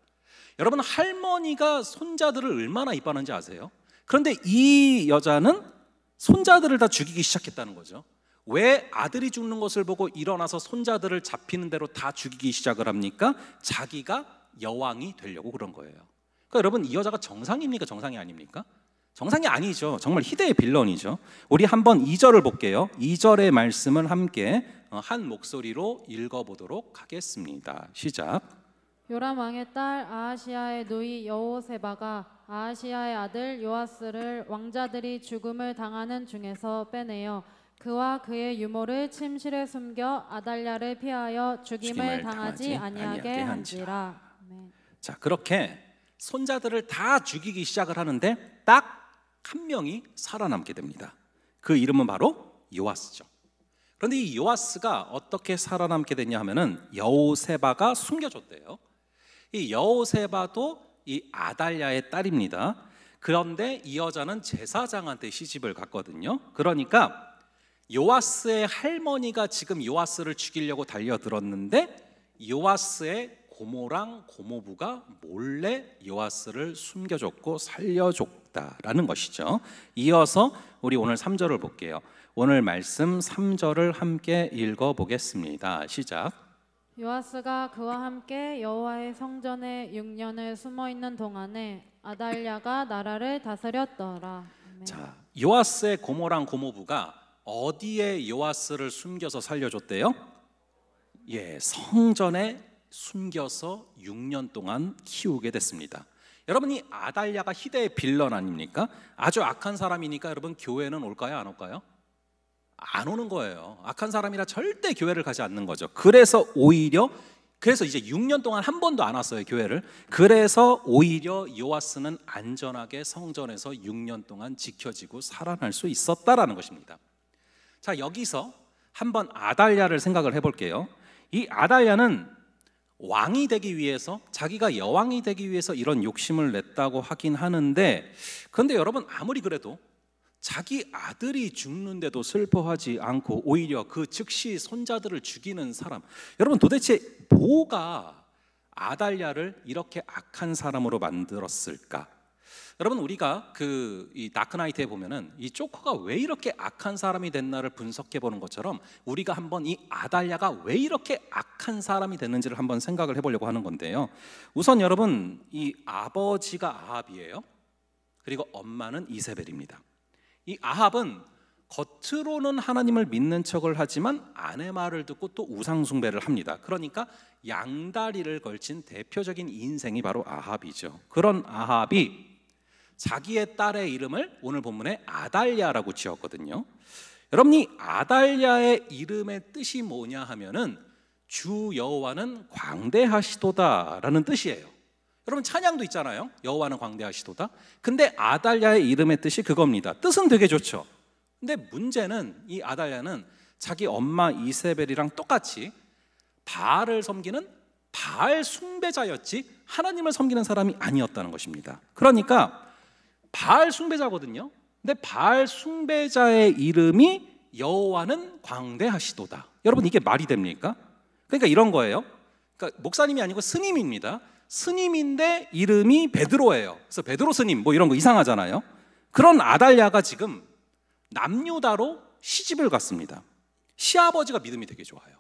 여러분, 할머니가 손자들을 얼마나 이뻐하는지 아세요? 그런데 이 여자는 손자들을 다 죽이기 시작했다는 거죠. 왜 아들이 죽는 것을 보고 일어나서 손자들을 잡히는 대로 다 죽이기 시작을 합니까? 자기가 여왕이 되려고 그런 거예요. 그러니까 여러분, 이 여자가 정상입니까? 정상이 아닙니까? 정상이 아니죠. 정말 희대의 빌런이죠. 우리 한번 2절을 볼게요. 2절의 말씀을 함께 한 목소리로 읽어보도록 하겠습니다. 시작. 요람 왕의 딸 아하시아의 누이 여호세바가 아하시아의 아들 요아스를 왕자들이 죽음을 당하는 중에서 빼내어 그와 그의 유모를 침실에 숨겨 아달랴를 피하여 죽임을 당하지 아니하게 한지라. 네. 자, 그렇게 손자들을 다 죽이기 시작을 하는데 딱 한 명이 살아남게 됩니다. 그 이름은 바로 요아스죠. 그런데 이 요아스가 어떻게 살아남게 됐냐 하면은 여호세바가 숨겨줬대요. 이 여호세바도 이 아달랴의 딸입니다. 그런데 이 여자는 제사장한테 시집을 갔거든요. 그러니까 요아스의 할머니가 지금 요아스를 죽이려고 달려들었는데 요아스의 고모랑 고모부가 몰래 요아스를 숨겨줬고 살려줬다라는 것이죠. 이어서 우리 오늘 3절을 볼게요. 오늘 말씀 3절을 함께 읽어보겠습니다. 시작. 요아스가 그와 함께 여호와의 성전에 6년을 숨어 있는 동안에 아달랴가 나라를 다스렸더라. 아멘. 자, 요아스의 고모랑 고모부가 어디에 요아스를 숨겨서 살려줬대요? 예, 성전에 숨겨서 6년 동안 키우게 됐습니다. 여러분, 이 아달랴가 희대의 빌런 아닙니까? 아주 악한 사람이니까 여러분 교회는 올까요, 안 올까요? 안 오는 거예요. 악한 사람이라 절대 교회를 가지 않는 거죠. 그래서 이제 6년 동안 한 번도 안 왔어요, 교회를. 그래서 오히려 요아스는 안전하게 성전에서 6년 동안 지켜지고 살아날 수 있었다라는 것입니다. 자, 여기서 한번 아달랴를 생각을 해볼게요. 이 아달랴는 왕이 되기 위해서, 자기가 여왕이 되기 위해서 이런 욕심을 냈다고 하긴 하는데, 그런데 여러분 아무리 그래도 자기 아들이 죽는데도 슬퍼하지 않고 오히려 그 즉시 손자들을 죽이는 사람, 여러분 도대체 뭐가 아달랴를 이렇게 악한 사람으로 만들었을까? 여러분, 우리가 이 다크나이트에 보면은 이 조커가 왜 이렇게 악한 사람이 됐나를 분석해 보는 것처럼 우리가 한번 이 아달랴가 왜 이렇게 악한 사람이 됐는지를 한번 생각을 해보려고 하는 건데요. 우선 여러분, 이 아버지가 아합이에요. 그리고 엄마는 이세벨입니다. 이 아합은 겉으로는 하나님을 믿는 척을 하지만 아내 말을 듣고 또 우상 숭배를 합니다. 그러니까 양다리를 걸친 대표적인 인생이 바로 아합이죠. 그런 아합이 자기의 딸의 이름을 오늘 본문에 아달랴라고 지었거든요. 여러분, 이 아달랴의 이름의 뜻이 뭐냐 하면은 주 여호와는 광대하시도다라는 뜻이에요. 여러분, 찬양도 있잖아요. 여호와는 광대하시도다. 근데 아달랴의 이름의 뜻이 그겁니다. 뜻은 되게 좋죠. 근데 문제는 이 아달랴는 자기 엄마 이세벨이랑 똑같이 바알을 섬기는 바알 숭배자였지 하나님을 섬기는 사람이 아니었다는 것입니다. 그러니까 바알 숭배자거든요. 근데 바알 숭배자의 이름이 여호와는 광대하시도다. 여러분, 이게 말이 됩니까? 그러니까 이런 거예요. 그러니까 목사님이 아니고 스님입니다. 스님인데 이름이 베드로예요. 그래서 베드로 스님 뭐 이런 거 이상하잖아요. 그런 아달랴가 지금 남유다로 시집을 갔습니다. 시아버지가 믿음이 되게 좋아요.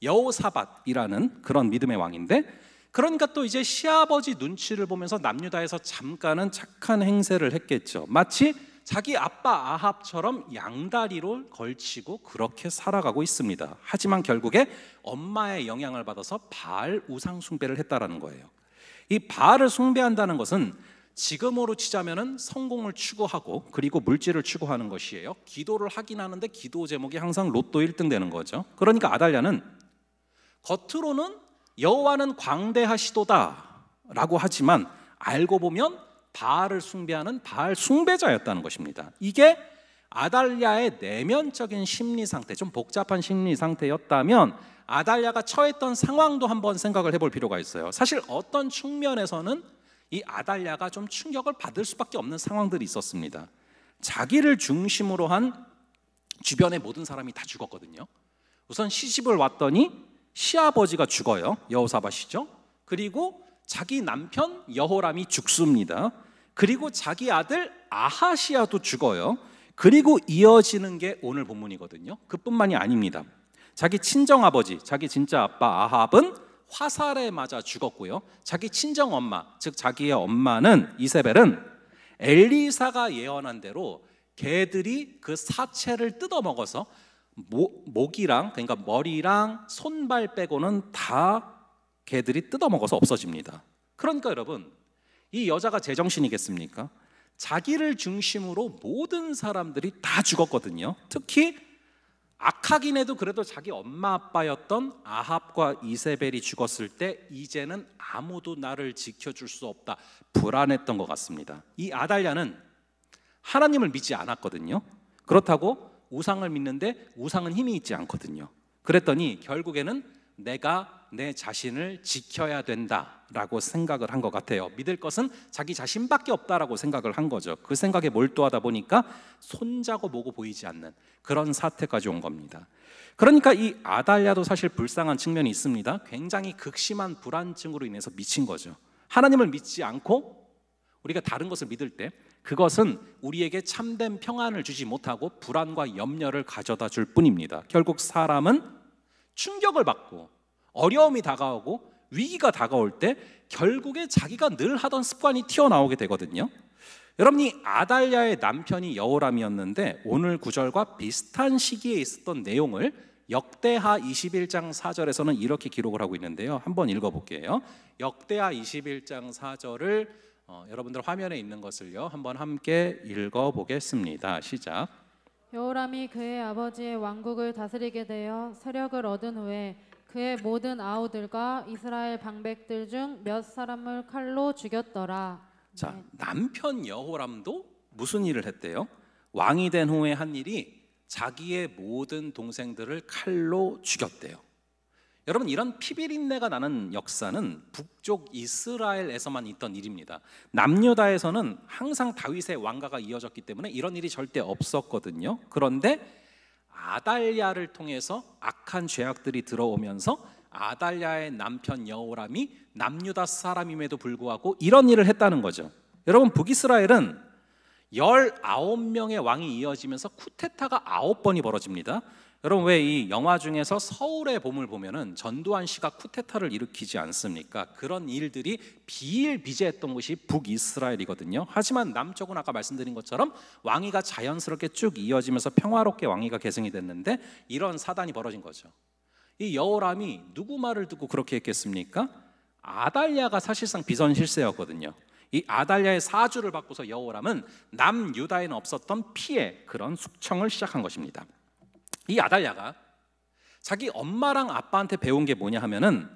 여호사밧이라는 그런 믿음의 왕인데, 그러니까 또 이제 시아버지 눈치를 보면서 남유다에서 잠깐은 착한 행세를 했겠죠. 마치 자기 아빠 아합처럼 양다리로 걸치고 그렇게 살아가고 있습니다. 하지만 결국에 엄마의 영향을 받아서 바알 우상 숭배를 했다라는 거예요. 이 바알을 숭배한다는 것은 지금으로 치자면은 성공을 추구하고 그리고 물질을 추구하는 것이에요. 기도를 하긴 하는데 기도 제목이 항상 로또 1등 되는 거죠. 그러니까 아달랴는 겉으로는 여호와는 광대하시도다 라고 하지만 알고 보면 바알을 숭배하는 바알 숭배자였다는 것입니다. 이게 아달랴의 내면적인 심리 상태, 좀 복잡한 심리 상태였다면 아달랴가 처했던 상황도 한번 생각을 해볼 필요가 있어요. 사실 어떤 측면에서는 이 아달랴가 좀 충격을 받을 수밖에 없는 상황들이 있었습니다. 자기를 중심으로 한 주변의 모든 사람이 다 죽었거든요. 우선 시집을 왔더니 시아버지가 죽어요. 여호사밧이죠. 그리고 자기 남편 여호람이 죽습니다. 그리고 자기 아들 아하시아도 죽어요. 그리고 이어지는 게 오늘 본문이거든요. 그뿐만이 아닙니다. 자기 친정아버지, 자기 진짜 아빠 아합은 화살에 맞아 죽었고요. 자기 친정엄마, 즉 자기의 엄마는 이세벨은 엘리사가 예언한 대로 개들이 그 사체를 뜯어먹어서 목이랑, 그러니까 머리랑 손발 빼고는 다 개들이 뜯어먹어서 없어집니다. 그러니까 여러분, 이 여자가 제정신이겠습니까? 자기를 중심으로 모든 사람들이 다 죽었거든요. 특히 악하긴 해도 그래도 자기 엄마 아빠였던 아합과 이세벨이 죽었을 때 이제는 아무도 나를 지켜줄 수 없다, 불안했던 것 같습니다. 이 아달랴는 하나님을 믿지 않았거든요. 그렇다고 우상을 믿는데 우상은 힘이 있지 않거든요. 그랬더니 결국에는 내가 내 자신을 지켜야 된다라고 생각을 한 것 같아요. 믿을 것은 자기 자신밖에 없다라고 생각을 한 거죠. 그 생각에 몰두하다 보니까 손자고 뭐고 보이지 않는 그런 사태까지 온 겁니다. 그러니까 이 아달랴도 사실 불쌍한 측면이 있습니다. 굉장히 극심한 불안증으로 인해서 미친 거죠. 하나님을 믿지 않고 우리가 다른 것을 믿을 때 그것은 우리에게 참된 평안을 주지 못하고 불안과 염려를 가져다 줄 뿐입니다. 결국 사람은 충격을 받고 어려움이 다가오고 위기가 다가올 때 결국에 자기가 늘 하던 습관이 튀어나오게 되거든요. 여러분, 이 아달랴의 남편이 여호람이었는데 오늘 구절과 비슷한 시기에 있었던 내용을 역대하 21장 4절에서는 이렇게 기록을 하고 있는데요. 한번 읽어볼게요. 역대하 21장 4절을 여러분들 화면에 있는 것을요 한번 함께 읽어보겠습니다. 시작. 여호람이 그의 아버지의 왕국을 다스리게 되어 세력을 얻은 후에 그의 모든 아우들과 이스라엘 방백들 중 몇 사람을 칼로 죽였더라. 자, 남편 여호람도 무슨 일을 했대요? 왕이 된 후에 한 일이 자기의 모든 동생들을 칼로 죽였대요. 여러분, 이런 피비린내가 나는 역사는 북쪽 이스라엘에서만 있던 일입니다. 남유다에서는 항상 다윗의 왕가가 이어졌기 때문에 이런 일이 절대 없었거든요. 그런데 아달랴를 통해서 악한 죄악들이 들어오면서 아달랴의 남편 여호람이 남유다 사람임에도 불구하고 이런 일을 했다는 거죠. 여러분, 북이스라엘은 19명의 왕이 이어지면서 쿠데타가 9번이 벌어집니다. 여러분, 왜 이 영화 중에서 서울의 봄을 보면은 전두환 씨가 쿠데타를 일으키지 않습니까? 그런 일들이 비일비재했던 곳이 북이스라엘이거든요. 하지만 남쪽은 아까 말씀드린 것처럼 왕위가 자연스럽게 쭉 이어지면서 평화롭게 왕위가 계승이 됐는데 이런 사단이 벌어진 거죠. 이 여호람이 누구 말을 듣고 그렇게 했겠습니까? 아달랴가 사실상 비선실세였거든요. 이 아달랴의 사주를 받고서 여호람은 남유다에는 없었던 피해 그런 숙청을 시작한 것입니다. 이 아달랴가 자기 엄마랑 아빠한테 배운 게 뭐냐 하면은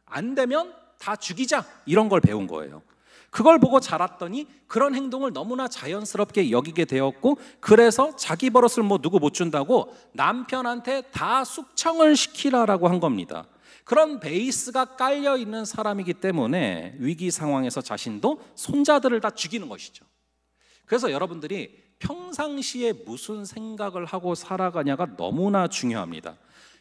안 되면 다 죽이자 이런 걸 배운 거예요. 그걸 보고 자랐더니 그런 행동을 너무나 자연스럽게 여기게 되었고, 그래서 자기 버릇을 뭐 누구 못 준다고 남편한테 다 숙청을 시키라라고 한 겁니다. 그런 베이스가 깔려 있는 사람이기 때문에 위기 상황에서 자신도 손자들을 다 죽이는 것이죠. 그래서 여러분들이 평상시에 무슨 생각을 하고 살아가냐가 너무나 중요합니다.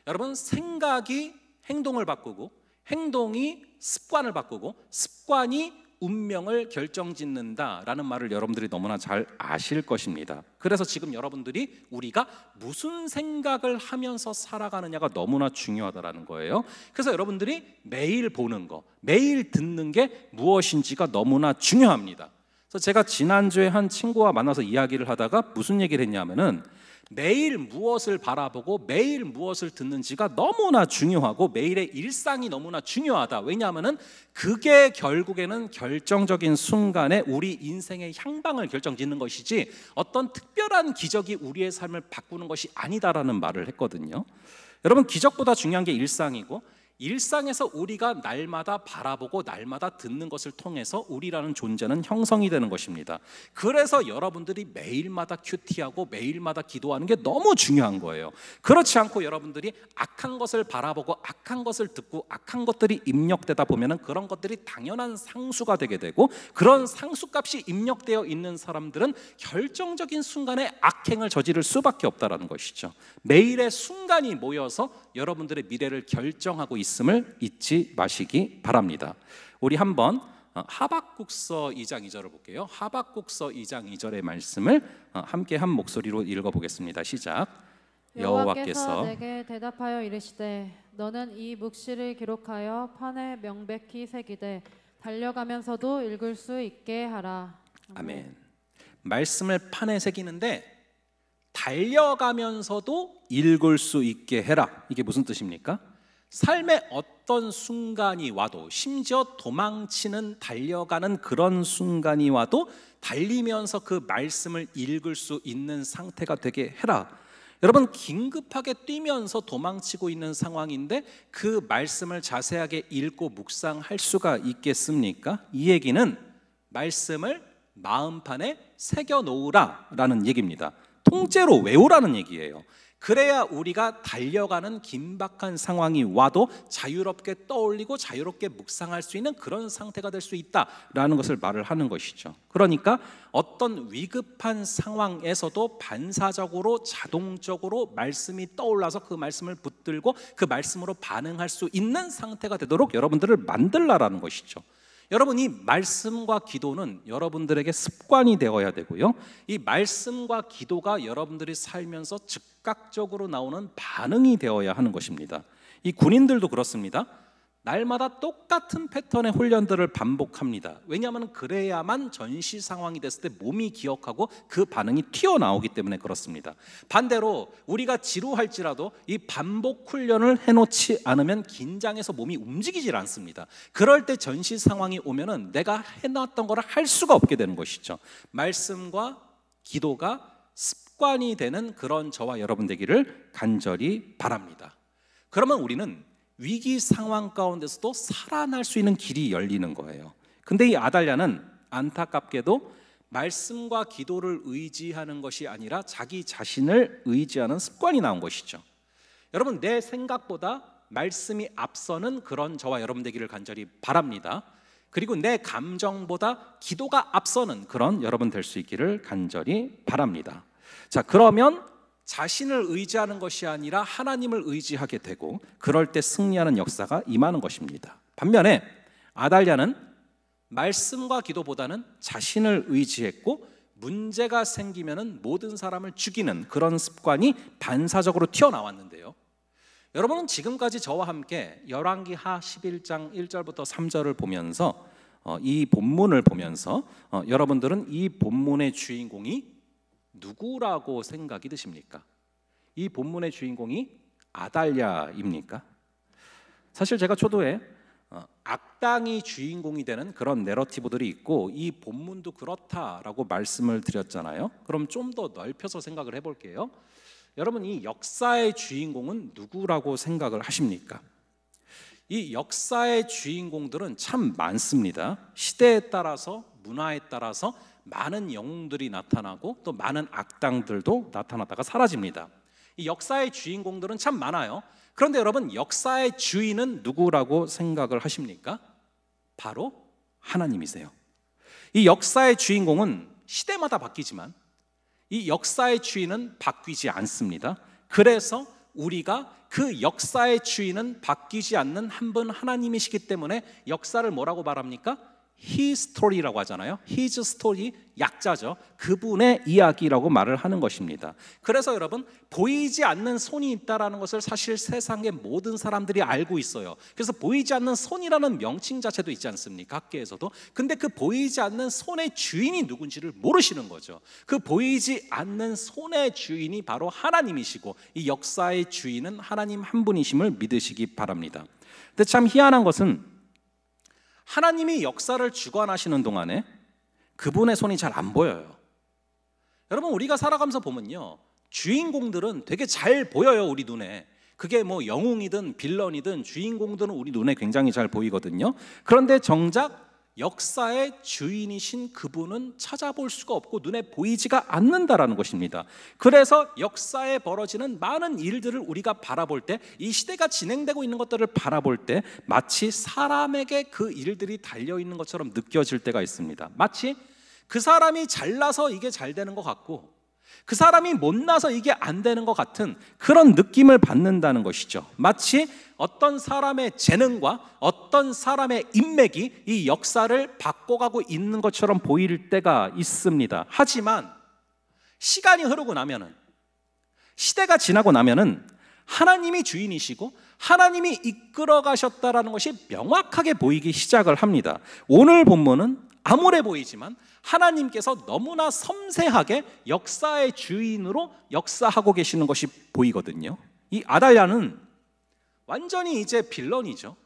여러분, 생각이 행동을 바꾸고 행동이 습관을 바꾸고 습관이 운명을 결정짓는다라는 말을 여러분들이 너무나 잘 아실 것입니다. 그래서 지금 여러분들이 우리가 무슨 생각을 하면서 살아가느냐가 너무나 중요하다라는 거예요. 그래서 여러분들이 매일 보는 거, 매일 듣는 게 무엇인지가 너무나 중요합니다. 그래서 제가 지난주에 한 친구와 만나서 이야기를 하다가 무슨 얘기를 했냐면은 매일 무엇을 바라보고 매일 무엇을 듣는지가 너무나 중요하고 매일의 일상이 너무나 중요하다. 왜냐하면은 그게 결국에는 결정적인 순간에 우리 인생의 향방을 결정짓는 것이지 어떤 특별한 기적이 우리의 삶을 바꾸는 것이 아니다라는 말을 했거든요. 여러분, 기적보다 중요한 게 일상이고 일상에서 우리가 날마다 바라보고 날마다 듣는 것을 통해서 우리라는 존재는 형성이 되는 것입니다. 그래서 여러분들이 매일마다 큐티하고 매일마다 기도하는 게 너무 중요한 거예요. 그렇지 않고 여러분들이 악한 것을 바라보고 악한 것을 듣고 악한 것들이 입력되다 보면은 그런 것들이 당연한 상수가 되게 되고, 그런 상수값이 입력되어 있는 사람들은 결정적인 순간에 악행을 저지를 수밖에 없다라는 것이죠. 매일의 순간이 모여서 여러분들의 미래를 결정하고 있음을 잊지 마시기 바랍니다. 우리 한번 하박국서 2장 2절을 볼게요. 하박국서 2장 2절의 말씀을 함께 한 목소리로 읽어보겠습니다. 시작. 여호와께서 내게 대답하여 이르시되 너는 이 묵시를 기록하여 판에 명백히 새기되 달려가면서도 읽을 수 있게 하라. 아멘. 말씀을 판에 새기는데 달려가면서도 읽을 수 있게 해라. 이게 무슨 뜻입니까? 삶의 어떤 순간이 와도, 심지어 도망치는 달려가는 그런 순간이 와도 달리면서 그 말씀을 읽을 수 있는 상태가 되게 해라. 여러분, 긴급하게 뛰면서 도망치고 있는 상황인데 그 말씀을 자세하게 읽고 묵상할 수가 있겠습니까? 이 얘기는 말씀을 마음판에 새겨 놓으라 라는 얘기입니다. 통째로 외우라는 얘기예요. 그래야 우리가 달려가는 긴박한 상황이 와도 자유롭게 떠올리고 자유롭게 묵상할 수 있는 그런 상태가 될 수 있다라는 것을 말을 하는 것이죠. 그러니까 어떤 위급한 상황에서도 반사적으로 자동적으로 말씀이 떠올라서 그 말씀을 붙들고 그 말씀으로 반응할 수 있는 상태가 되도록 여러분들을 만들라라는 것이죠. 여러분, 이 말씀과 기도는 여러분들에게 습관이 되어야 되고요, 이 말씀과 기도가 여러분들이 살면서 즉각적으로 나오는 반응이 되어야 하는 것입니다. 이 군인들도 그렇습니다. 날마다 똑같은 패턴의 훈련들을 반복합니다. 왜냐하면 그래야만 전시 상황이 됐을 때 몸이 기억하고 그 반응이 튀어나오기 때문에 그렇습니다. 반대로 우리가 지루할지라도 이 반복 훈련을 해놓지 않으면 긴장해서 몸이 움직이질 않습니다. 그럴 때 전시 상황이 오면은 내가 해놨던 거를 할 수가 없게 되는 것이죠. 말씀과 기도가 습관이 되는 그런 저와 여러분 되기를 간절히 바랍니다. 그러면 우리는 위기 상황 가운데서도 살아날 수 있는 길이 열리는 거예요. 근데 이 아달랴는 안타깝게도 말씀과 기도를 의지하는 것이 아니라 자기 자신을 의지하는 습관이 나온 것이죠. 여러분, 내 생각보다 말씀이 앞서는 그런 저와 여러분 되기를 간절히 바랍니다. 그리고 내 감정보다 기도가 앞서는 그런 여러분 될 수 있기를 간절히 바랍니다. 자, 그러면 자신을 의지하는 것이 아니라 하나님을 의지하게 되고 그럴 때 승리하는 역사가 임하는 것입니다. 반면에 아달랴는 말씀과 기도보다는 자신을 의지했고 문제가 생기면은 모든 사람을 죽이는 그런 습관이 반사적으로 튀어나왔는데요, 여러분은 지금까지 저와 함께 열왕기하 11장 1절부터 3절을 보면서 이 본문을 보면서 여러분들은 이 본문의 주인공이 누구라고 생각이 드십니까? 이 본문의 주인공이 아달랴입니까? 사실 제가 초도에 악당이 주인공이 되는 그런 내러티브들이 있고 이 본문도 그렇다라고 말씀을 드렸잖아요. 그럼 좀 더 넓혀서 생각을 해볼게요. 여러분, 이 역사의 주인공은 누구라고 생각을 하십니까? 이 역사의 주인공들은 참 많습니다. 시대에 따라서, 문화에 따라서 많은 영웅들이 나타나고 또 많은 악당들도 나타났다가 사라집니다. 이 역사의 주인공들은 참 많아요. 그런데 여러분, 역사의 주인은 누구라고 생각을 하십니까? 바로 하나님이세요. 이 역사의 주인공은 시대마다 바뀌지만 이 역사의 주인은 바뀌지 않습니다. 그래서 우리가 그 역사의 주인은 바뀌지 않는 한 분 하나님이시기 때문에 역사를 뭐라고 말합니까? His story라고 하잖아요. His story, 약자죠. 그분의 이야기라고 말을 하는 것입니다. 그래서 여러분, 보이지 않는 손이 있다는 것을 사실 세상의 모든 사람들이 알고 있어요. 그래서 보이지 않는 손이라는 명칭 자체도 있지 않습니까? 학계에서도. 근데 그 보이지 않는 손의 주인이 누군지를 모르시는 거죠. 그 보이지 않는 손의 주인이 바로 하나님이시고 이 역사의 주인은 하나님 한 분이심을 믿으시기 바랍니다. 근데 참 희한한 것은 하나님이 역사를 주관하시는 동안에 그분의 손이 잘 안 보여요. 여러분, 우리가 살아가면서 보면요, 주인공들은 되게 잘 보여요, 우리 눈에. 그게 뭐 영웅이든 빌런이든 주인공들은 우리 눈에 굉장히 잘 보이거든요. 그런데 정작 역사의 주인이신 그분은 찾아볼 수가 없고 눈에 보이지가 않는다라는 것입니다. 그래서 역사에 벌어지는 많은 일들을 우리가 바라볼 때, 이 시대가 진행되고 있는 것들을 바라볼 때 마치 사람에게 그 일들이 달려있는 것처럼 느껴질 때가 있습니다. 마치 그 사람이 잘나서 이게 잘 되는 것 같고 그 사람이 못나서 이게 안 되는 것 같은 그런 느낌을 받는다는 것이죠. 마치 어떤 사람의 재능과 어떤 사람의 인맥이 이 역사를 바꿔가고 있는 것처럼 보일 때가 있습니다. 하지만 시간이 흐르고 나면은, 시대가 지나고 나면은 하나님이 주인이시고 하나님이 이끌어 가셨다라는 것이 명확하게 보이기 시작을 합니다. 오늘 본문은 암울해 보이지만 하나님께서 너무나 섬세하게 역사의 주인으로 역사하고 계시는 것이 보이거든요. 이 아달랴는 완전히 이제 빌런이죠.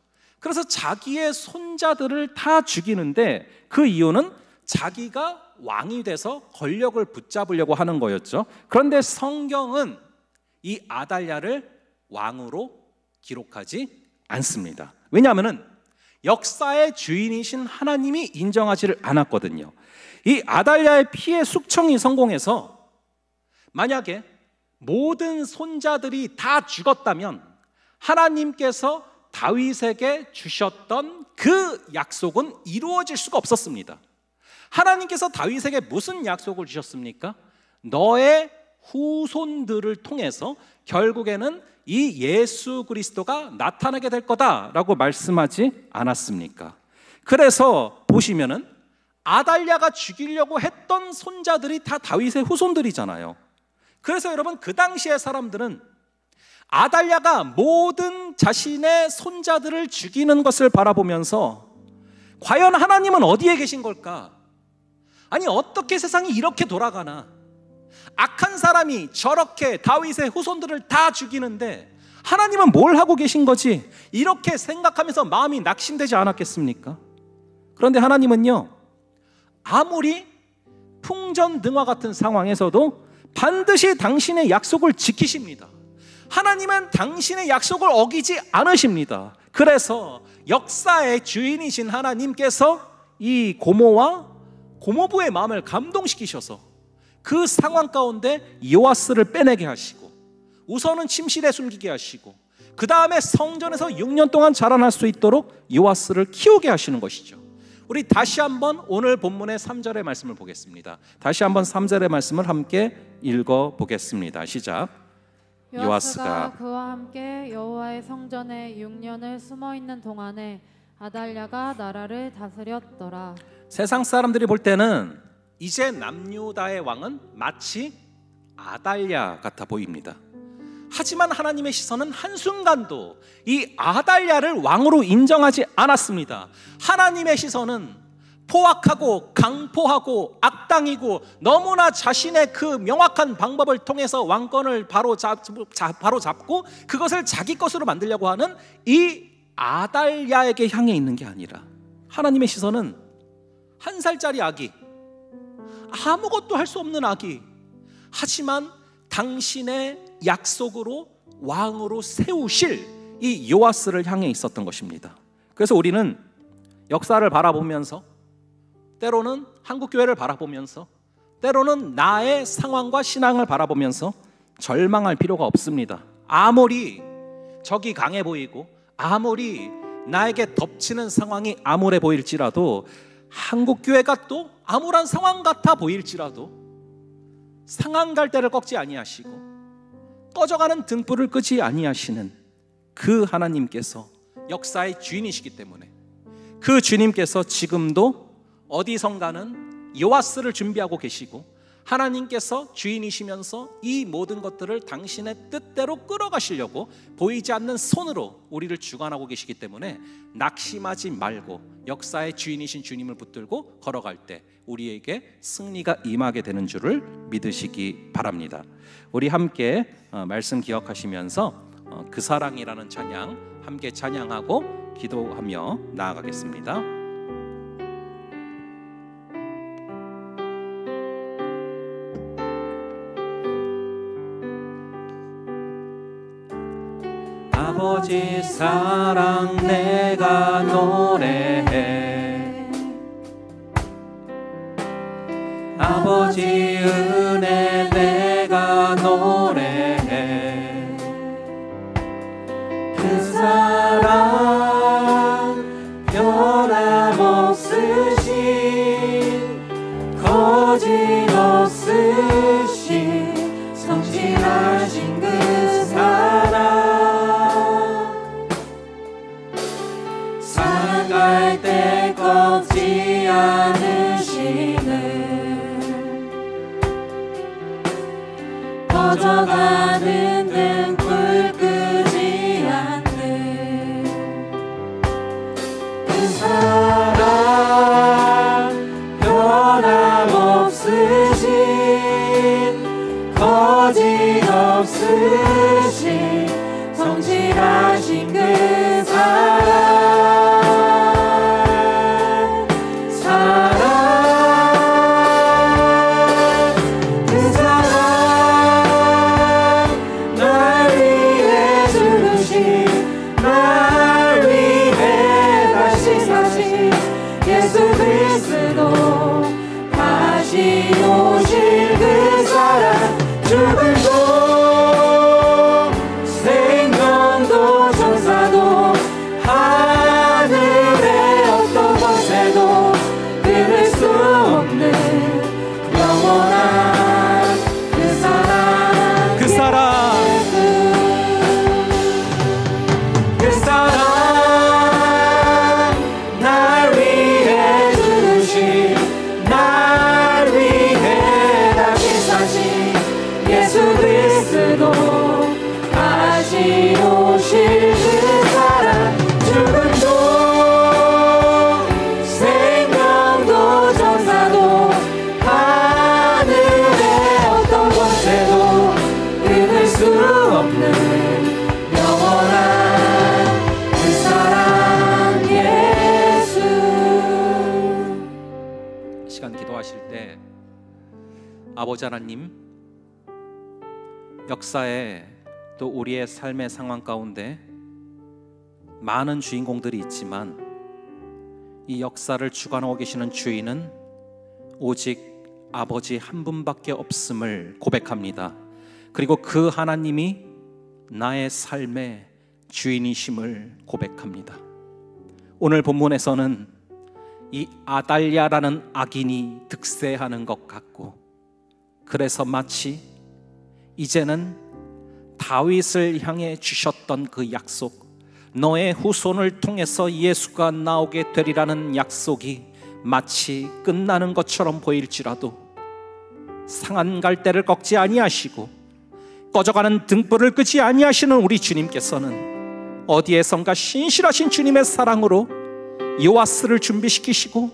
그래서 자기의 손자들을 다 죽이는데 그 이유는 자기가 왕이 돼서 권력을 붙잡으려고 하는 거였죠. 그런데 성경은 이 아달랴를 왕으로 기록하지 않습니다. 왜냐하면 역사의 주인이신 하나님이 인정하지를 않았거든요. 이 아달랴의 피의 숙청이 성공해서 만약에 모든 손자들이 다 죽었다면 하나님께서 다윗에게 주셨던 그 약속은 이루어질 수가 없었습니다. 하나님께서 다윗에게 무슨 약속을 주셨습니까? 너의 후손들을 통해서 결국에는 이 예수 그리스도가 나타나게 될 거다라고 말씀하지 않았습니까? 그래서 보시면은 아달랴가 죽이려고 했던 손자들이 다 다윗의 후손들이잖아요. 그래서 여러분, 그 당시의 사람들은 아달랴가 모든 자신의 손자들을 죽이는 것을 바라보면서 과연 하나님은 어디에 계신 걸까? 아니, 어떻게 세상이 이렇게 돌아가나? 악한 사람이 저렇게 다윗의 후손들을 다 죽이는데 하나님은 뭘 하고 계신 거지? 이렇게 생각하면서 마음이 낙심되지 않았겠습니까? 그런데 하나님은요, 아무리 풍전등화 같은 상황에서도 반드시 당신의 약속을 지키십니다. 하나님은 당신의 약속을 어기지 않으십니다. 그래서 역사의 주인이신 하나님께서 이 고모와 고모부의 마음을 감동시키셔서 그 상황 가운데 요아스를 빼내게 하시고, 우선은 침실에 숨기게 하시고, 그 다음에 성전에서 6년 동안 자라날 수 있도록 요아스를 키우게 하시는 것이죠. 우리 다시 한번 오늘 본문의 3절의 말씀을 보겠습니다. 다시 한번 3절의 말씀을 함께 읽어보겠습니다. 시작. 요아스가 그와 함께 여호와의 성전에 6년을 숨어있는 동안에 아달랴가 나라를 다스렸더라. 세상 사람들이 볼 때는 이제 남유다의 왕은 마치 아달랴 같아 보입니다. 하지만 하나님의 시선은 한순간도 이 아달랴를 왕으로 인정하지 않았습니다. 하나님의 시선은 포악하고 강포하고 악당이고 너무나 자신의 그 명확한 방법을 통해서 왕권을 바로 잡고 그것을 자기 것으로 만들려고 하는 이 아달랴에게 향해 있는 게 아니라, 하나님의 시선은 한 살짜리 아기, 아무것도 할 수 없는 아기, 하지만 당신의 약속으로 왕으로 세우실 이 요아스를 향해 있었던 것입니다. 그래서 우리는 역사를 바라보면서, 때로는 한국교회를 바라보면서, 때로는 나의 상황과 신앙을 바라보면서 절망할 필요가 없습니다. 아무리 적이 강해 보이고 아무리 나에게 덮치는 상황이 암울해 보일지라도, 한국교회가 또 암울한 상황 같아 보일지라도 상한 갈대를 꺾지 아니하시고 꺼져가는 등불을 끄지 아니하시는 그 하나님께서 역사의 주인이시기 때문에, 그 주님께서 지금도 어디선가는 요아스를 준비하고 계시고, 하나님께서 주인이시면서 이 모든 것들을 당신의 뜻대로 끌어가시려고 보이지 않는 손으로 우리를 주관하고 계시기 때문에 낙심하지 말고 역사의 주인이신 주님을 붙들고 걸어갈 때 우리에게 승리가 임하게 되는 줄을 믿으시기 바랍니다. 우리 함께 말씀 기억하시면서 그 사랑이라는 찬양 함께 찬양하고 기도하며 나아가겠습니다. 아버지 사랑 내가 노래해, 아버지 은혜 내가 노래해, 그 사랑 변함없으신 거짓없으신 성실하신 그 사랑, 갈 때 꺾지 않으시는, 꺼져가는 등불 끄지 않는 그 사랑 변함없으신 거짓없으신 성실하신 그 사랑, 다시 오실 그 사랑, 죽음도 아버지 하나님, 역사에 또 우리의 삶의 상황 가운데 많은 주인공들이 있지만 이 역사를 주관하고 계시는 주인은 오직 아버지 한 분밖에 없음을 고백합니다. 그리고 그 하나님이 나의 삶의 주인이심을 고백합니다. 오늘 본문에서는 이 아달랴라는 악인이 득세하는 것 같고, 그래서 마치 이제는 다윗을 향해 주셨던 그 약속, 너의 후손을 통해서 예수가 나오게 되리라는 약속이 마치 끝나는 것처럼 보일지라도 상한 갈대를 꺾지 아니하시고 꺼져가는 등불을 끄지 아니하시는 우리 주님께서는 어디에선가 신실하신 주님의 사랑으로 요아스를 준비시키시고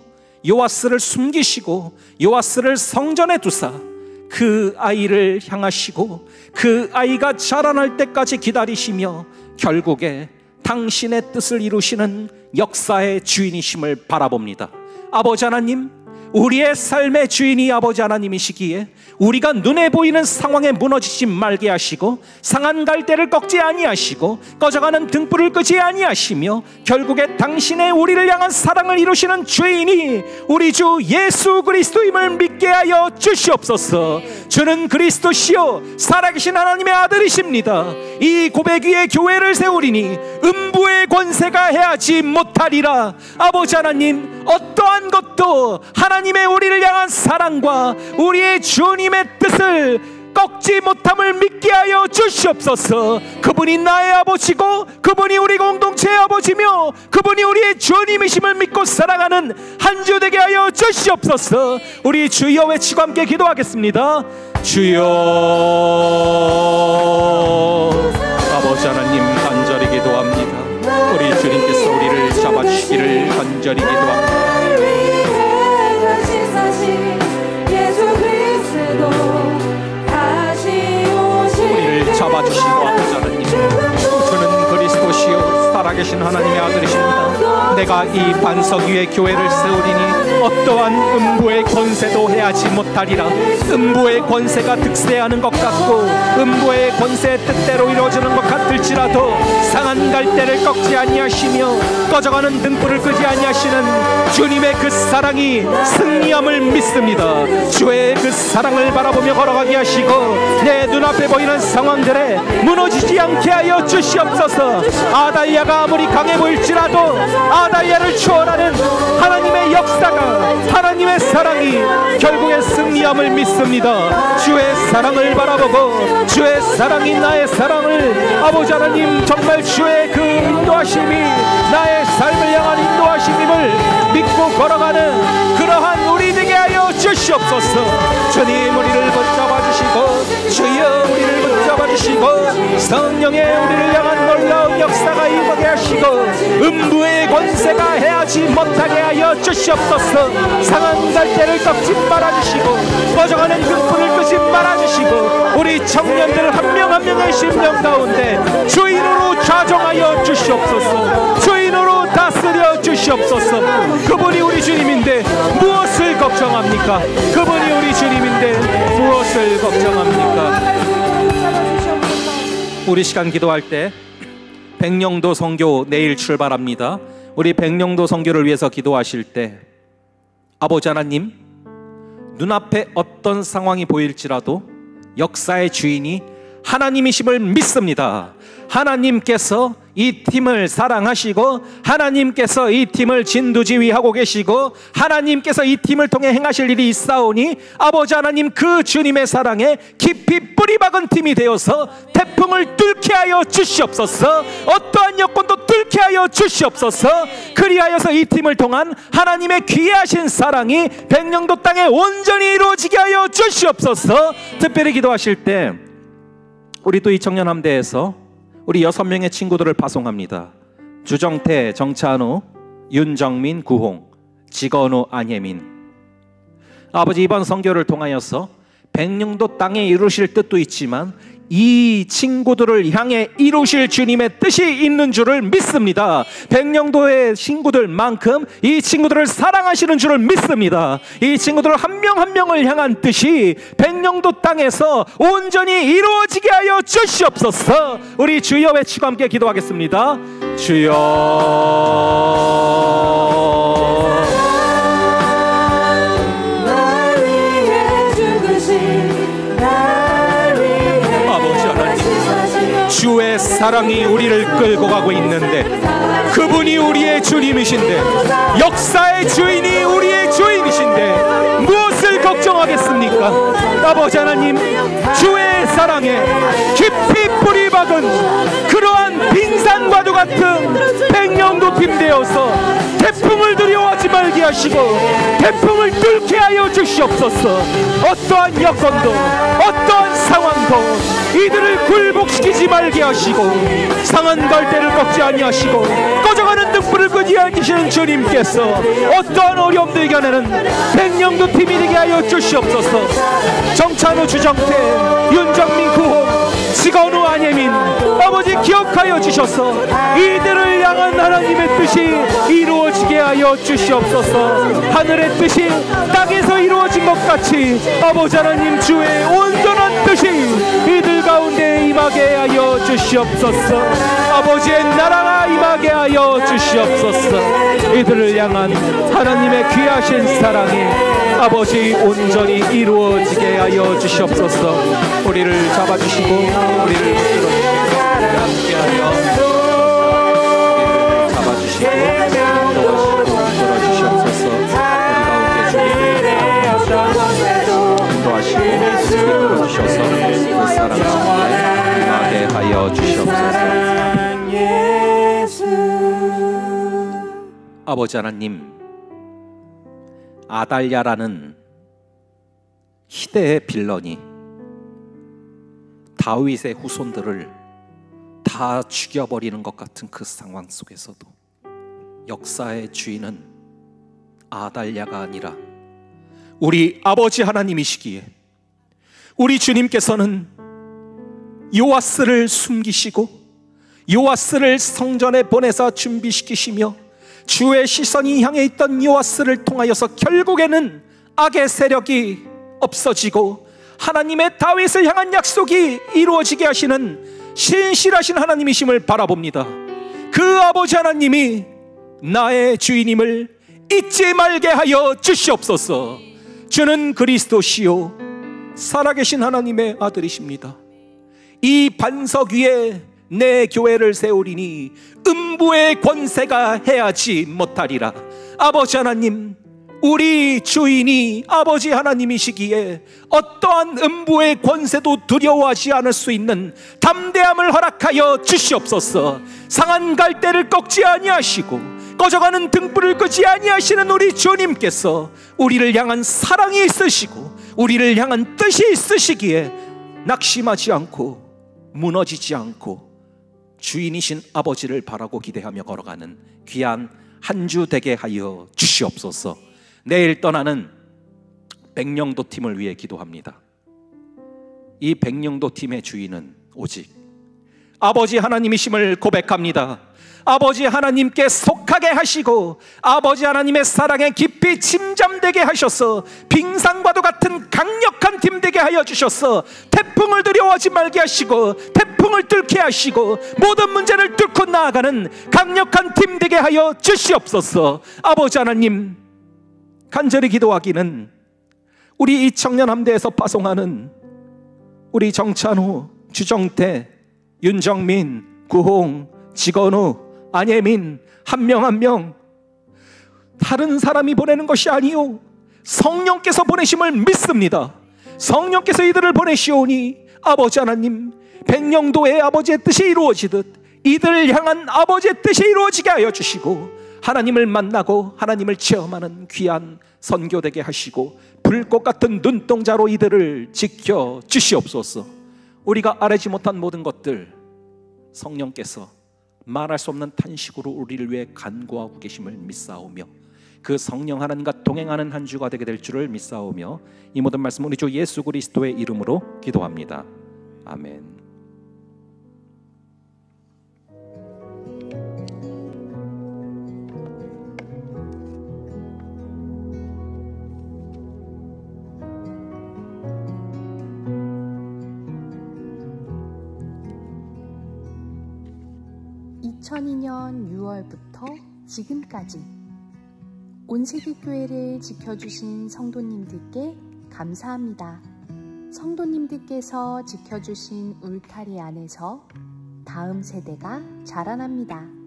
요아스를 숨기시고 요아스를 성전에 두사 그 아이를 향하시고 그 아이가 자라날 때까지 기다리시며 결국에 당신의 뜻을 이루시는 역사의 주인이심을 바라봅니다. 아버지 하나님, 우리의 삶의 주인이 아버지 하나님이시기에 우리가 눈에 보이는 상황에 무너지지 말게 하시고 상한 갈대를 꺾지 아니하시고 꺼져가는 등불을 끄지 아니하시며 결국에 당신의 우리를 향한 사랑을 이루시는 주인이 우리 주 예수 그리스도임을 믿게 하여 주시옵소서. 주는 그리스도시요 살아계신 하나님의 아들이십니다. 이 고백 위에 교회를 세우리니 음부의 권세가 해하지 못하리라. 아버지 하나님, 어떠한 것도 하나님의 우리를 향한 사랑과 우리의 주님의 뜻을 꺾지 못함을 믿게 하여 주시옵소서. 그분이 나의 아버지고 그분이 우리 공동체의 아버지며 그분이 우리의 주님이심을 믿고 살아가는 한 주 되게 하여 주시옵소서. 우리 주여 외치고 함께 기도하겠습니다. 주여. 아버지 하나님, 간절히 기도합니다. 우리 주님께서 우리를 잡아주시기를 간절히 기도합니다. 우리를 잡아주시고 아버지 하나님, 주는 그리스도시요 살아계신 하나님의 아들이십니다. 내가 이 반석 위에 교회를 세우리니 어떠한 음부의 권세도 해하지 못하리라. 음부의 권세가 득세하는 것 같고 음부의 권세의 뜻대로 이루어지는 것 같을지라도 상한 갈대를 꺾지 아니하시며 꺼져가는 등불을 끄지 아니하시는 주님의 그 사랑이 승리함을 믿습니다. 주의 그 사랑을 바라보며 걸어가게 하시고 내 눈앞에 보이는 상황들에 무너지지 않게 하여 주시옵소서. 아달랴가 아무리 강해 보일지라도 아달랴를 초월하는 하나님의 역사가, 하나님의 사랑이 결국에 승리함을 믿습니다. 주의 사랑을 바라보고 주의 사랑이 나의 사랑을, 아버지 하나님, 정말 주의 그 인도하심이 나의 삶을 향한 인도하심임을 믿고 걸어가는 그러한 우리 되게 하여 주시옵소서. 주님, 우리를 붙잡아 주시고 주여 우리를 붙잡아 주시고 성령의 우리를 향한 놀라운 역사가 임하게 하시고 음부의 권세가 해하지 못하게 하여 주시옵소서. 상한 갈대를 꺾지 말아주시고 꺼져가는 등불을 끄지 말아주시고 우리 청년들 한 명 한 명의 심령 가운데 주인으로 좌정하여 주시옵소서. 주인으로 다스려 주시옵소서. 그분이 우리 주님인데 무엇을 걱정합니까? 그분이 우리 주님인데 무엇을 걱정합니까? 우리 시간 기도할 때 백령도 선교 내일 출발합니다. 우리 백령도 선교를 위해서 기도하실 때 아버지 하나님, 눈앞에 어떤 상황이 보일지라도 역사의 주인이 하나님이심을 믿습니다. 하나님께서 이 팀을 사랑하시고 하나님께서 이 팀을 진두지휘하고 계시고 하나님께서 이 팀을 통해 행하실 일이 있사오니 아버지 하나님, 그 주님의 사랑에 깊이 뿌리박은 팀이 되어서 태풍을 뚫게 하여 주시옵소서. 어떠한 여건도 뚫게 하여 주시옵소서. 그리하여서 이 팀을 통한 하나님의 귀하신 사랑이 백령도 땅에 온전히 이루어지게 하여 주시옵소서. 특별히 기도하실 때 우리 또 이 청년함대에서 우리 6명의 친구들을 파송합니다. 주정태, 정찬우, 윤정민, 구홍, 지건우, 안예민. 아버지, 이번 선교를 통하여서 백령도 땅에 이루실 뜻도 있지만 이 친구들을 향해 이루실 주님의 뜻이 있는 줄을 믿습니다. 백령도의 친구들만큼 이 친구들을 사랑하시는 줄을 믿습니다. 이 친구들 한 명 한 명을 향한 뜻이 백령도 땅에서 온전히 이루어지게 하여 주시옵소서. 우리 주여 외치고 함께 기도하겠습니다. 주여, 주의 사랑이 우리를 끌고 가고 있는데 그분이 우리의 주님이신데, 역사의 주인이 우리의 주인이신데 무엇을 걱정하겠습니까? 아버지 하나님, 주의 사랑에 깊이 뿌리 박은 그러한 빙산과도 같은 백령도 팀 되어서 태풍을 두려워하지 말게 하시고 태풍을 뚫게 하여 주시옵소서. 어떠한 여건도 어떠한 상황도 이들을 굴복시키지 말게 하시고 상한 갈대를 꺾지 아니하시고 꺼져가는 등불을 끄지 않으시는 주님께서 어떠한 어려움도 이겨내는 백령도 팀이 되게 하여 주시옵소서. 정찬우, 주정태, 윤정민, 구홍, 지건우, 안예민 아버지 기억하여 주셔서 이들을 향한 하나님의 뜻이 이루어지게 하여 주시옵소서. 하늘의 뜻이 땅에서 이루어진 것 같이 아버지 하나님, 주의 온전한 뜻이 이들 가운데 임하게 하여 주시옵소서. 아버지의 나라가 임하게 하여 주시옵소서. 이들을 향한 하나님의 귀하신 사랑이 아버지 온전히 이루어지게 하여 주시옵소서. 우리를 잡아주시고 우리를 함께하여 잡아주시고 인도하시옵소서. 우리 가운데 주님을 인도하시고 주셔서 그 사랑 속에 임하게 하여 주시옵소서. 아버지 하나님, 아달랴라는 희대의 빌런이 다윗의 후손들을 다 죽여버리는 것 같은 그 상황 속에서도 역사의 주인은 아달랴가 아니라 우리 아버지 하나님이시기에 우리 주님께서는 요아스를 숨기시고 요아스를 성전에 보내서 준비시키시며 주의 시선이 향해 있던 요아스를 통하여서 결국에는 악의 세력이 없어지고 하나님의 다윗을 향한 약속이 이루어지게 하시는 신실하신 하나님이심을 바라봅니다. 그 아버지 하나님이 나의 주인임을 잊지 말게 하여 주시옵소서. 주는 그리스도시요 살아계신 하나님의 아들이십니다. 이 반석 위에 내 교회를 세우리니 음부의 권세가 해하지 못하리라. 아버지 하나님, 우리 주인이 아버지 하나님이시기에 어떠한 음부의 권세도 두려워하지 않을 수 있는 담대함을 허락하여 주시옵소서. 상한 갈대를 꺾지 아니하시고 꺼져가는 등불을 끄지 아니하시는 우리 주님께서 우리를 향한 사랑이 있으시고 우리를 향한 뜻이 있으시기에 낙심하지 않고 무너지지 않고 주인이신 아버지를 바라고 기대하며 걸어가는 귀한 한 주 되게 하여 주시옵소서. 내일 떠나는 백령도 팀을 위해 기도합니다. 이 백령도 팀의 주인은 오직 아버지 하나님이심을 고백합니다. 아버지 하나님께 속하게 하시고 아버지 하나님의 사랑에 깊이 침잠되게 하셔서 빙산과도 같은 강력한 팀 되게 하여 주셔서 태풍을 두려워하지 말게 하시고 태풍을 뚫게 하시고 모든 문제를 뚫고 나아가는 강력한 팀 되게 하여 주시옵소서. 아버지 하나님, 간절히 기도하기는 우리 이 청년 함대에서 파송하는 우리 정찬우, 주정태, 윤정민, 구홍, 지건우, 안예민 한 명 한 명 다른 사람이 보내는 것이 아니요 성령께서 보내심을 믿습니다. 성령께서 이들을 보내시오니 아버지 하나님, 백령도의 아버지의 뜻이 이루어지듯 이들을 향한 아버지의 뜻이 이루어지게 하여 주시고 하나님을 만나고 하나님을 체험하는 귀한 선교되게 하시고 불꽃 같은 눈동자로 이들을 지켜 주시옵소서. 우리가 알지 못한 모든 것들 성령께서 말할 수 없는 탄식으로 우리를 위해 간구하고 계심을 믿사오며 그 성령 하나님과 동행하는 한 주가 되게 될 줄을 믿사오며 이 모든 말씀 우리 주 예수 그리스도의 이름으로 기도합니다. 아멘. 2002년 6월부터 지금까지 온세기교회를 지켜주신 성도님들께 감사합니다. 성도님들께서 지켜주신 울타리 안에서 다음 세대가 자라납니다.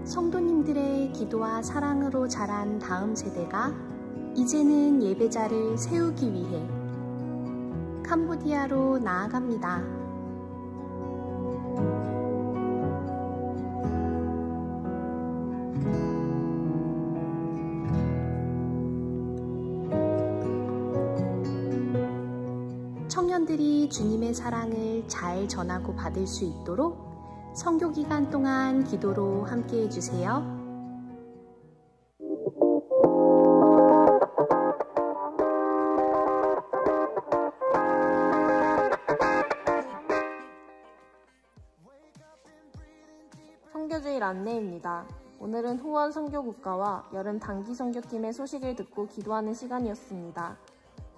성도님들의 기도와 사랑으로 자란 다음 세대가 이제는 예배자를 세우기 위해 캄보디아로 나아갑니다. 청년들이 주님의 사랑을 잘 전하고 받을 수 있도록 선교 기간 동안 기도로 함께 해주세요. 선교주일 안내입니다. 오늘은 후원 선교국가와 여름 단기 선교팀의 소식을 듣고 기도하는 시간이었습니다.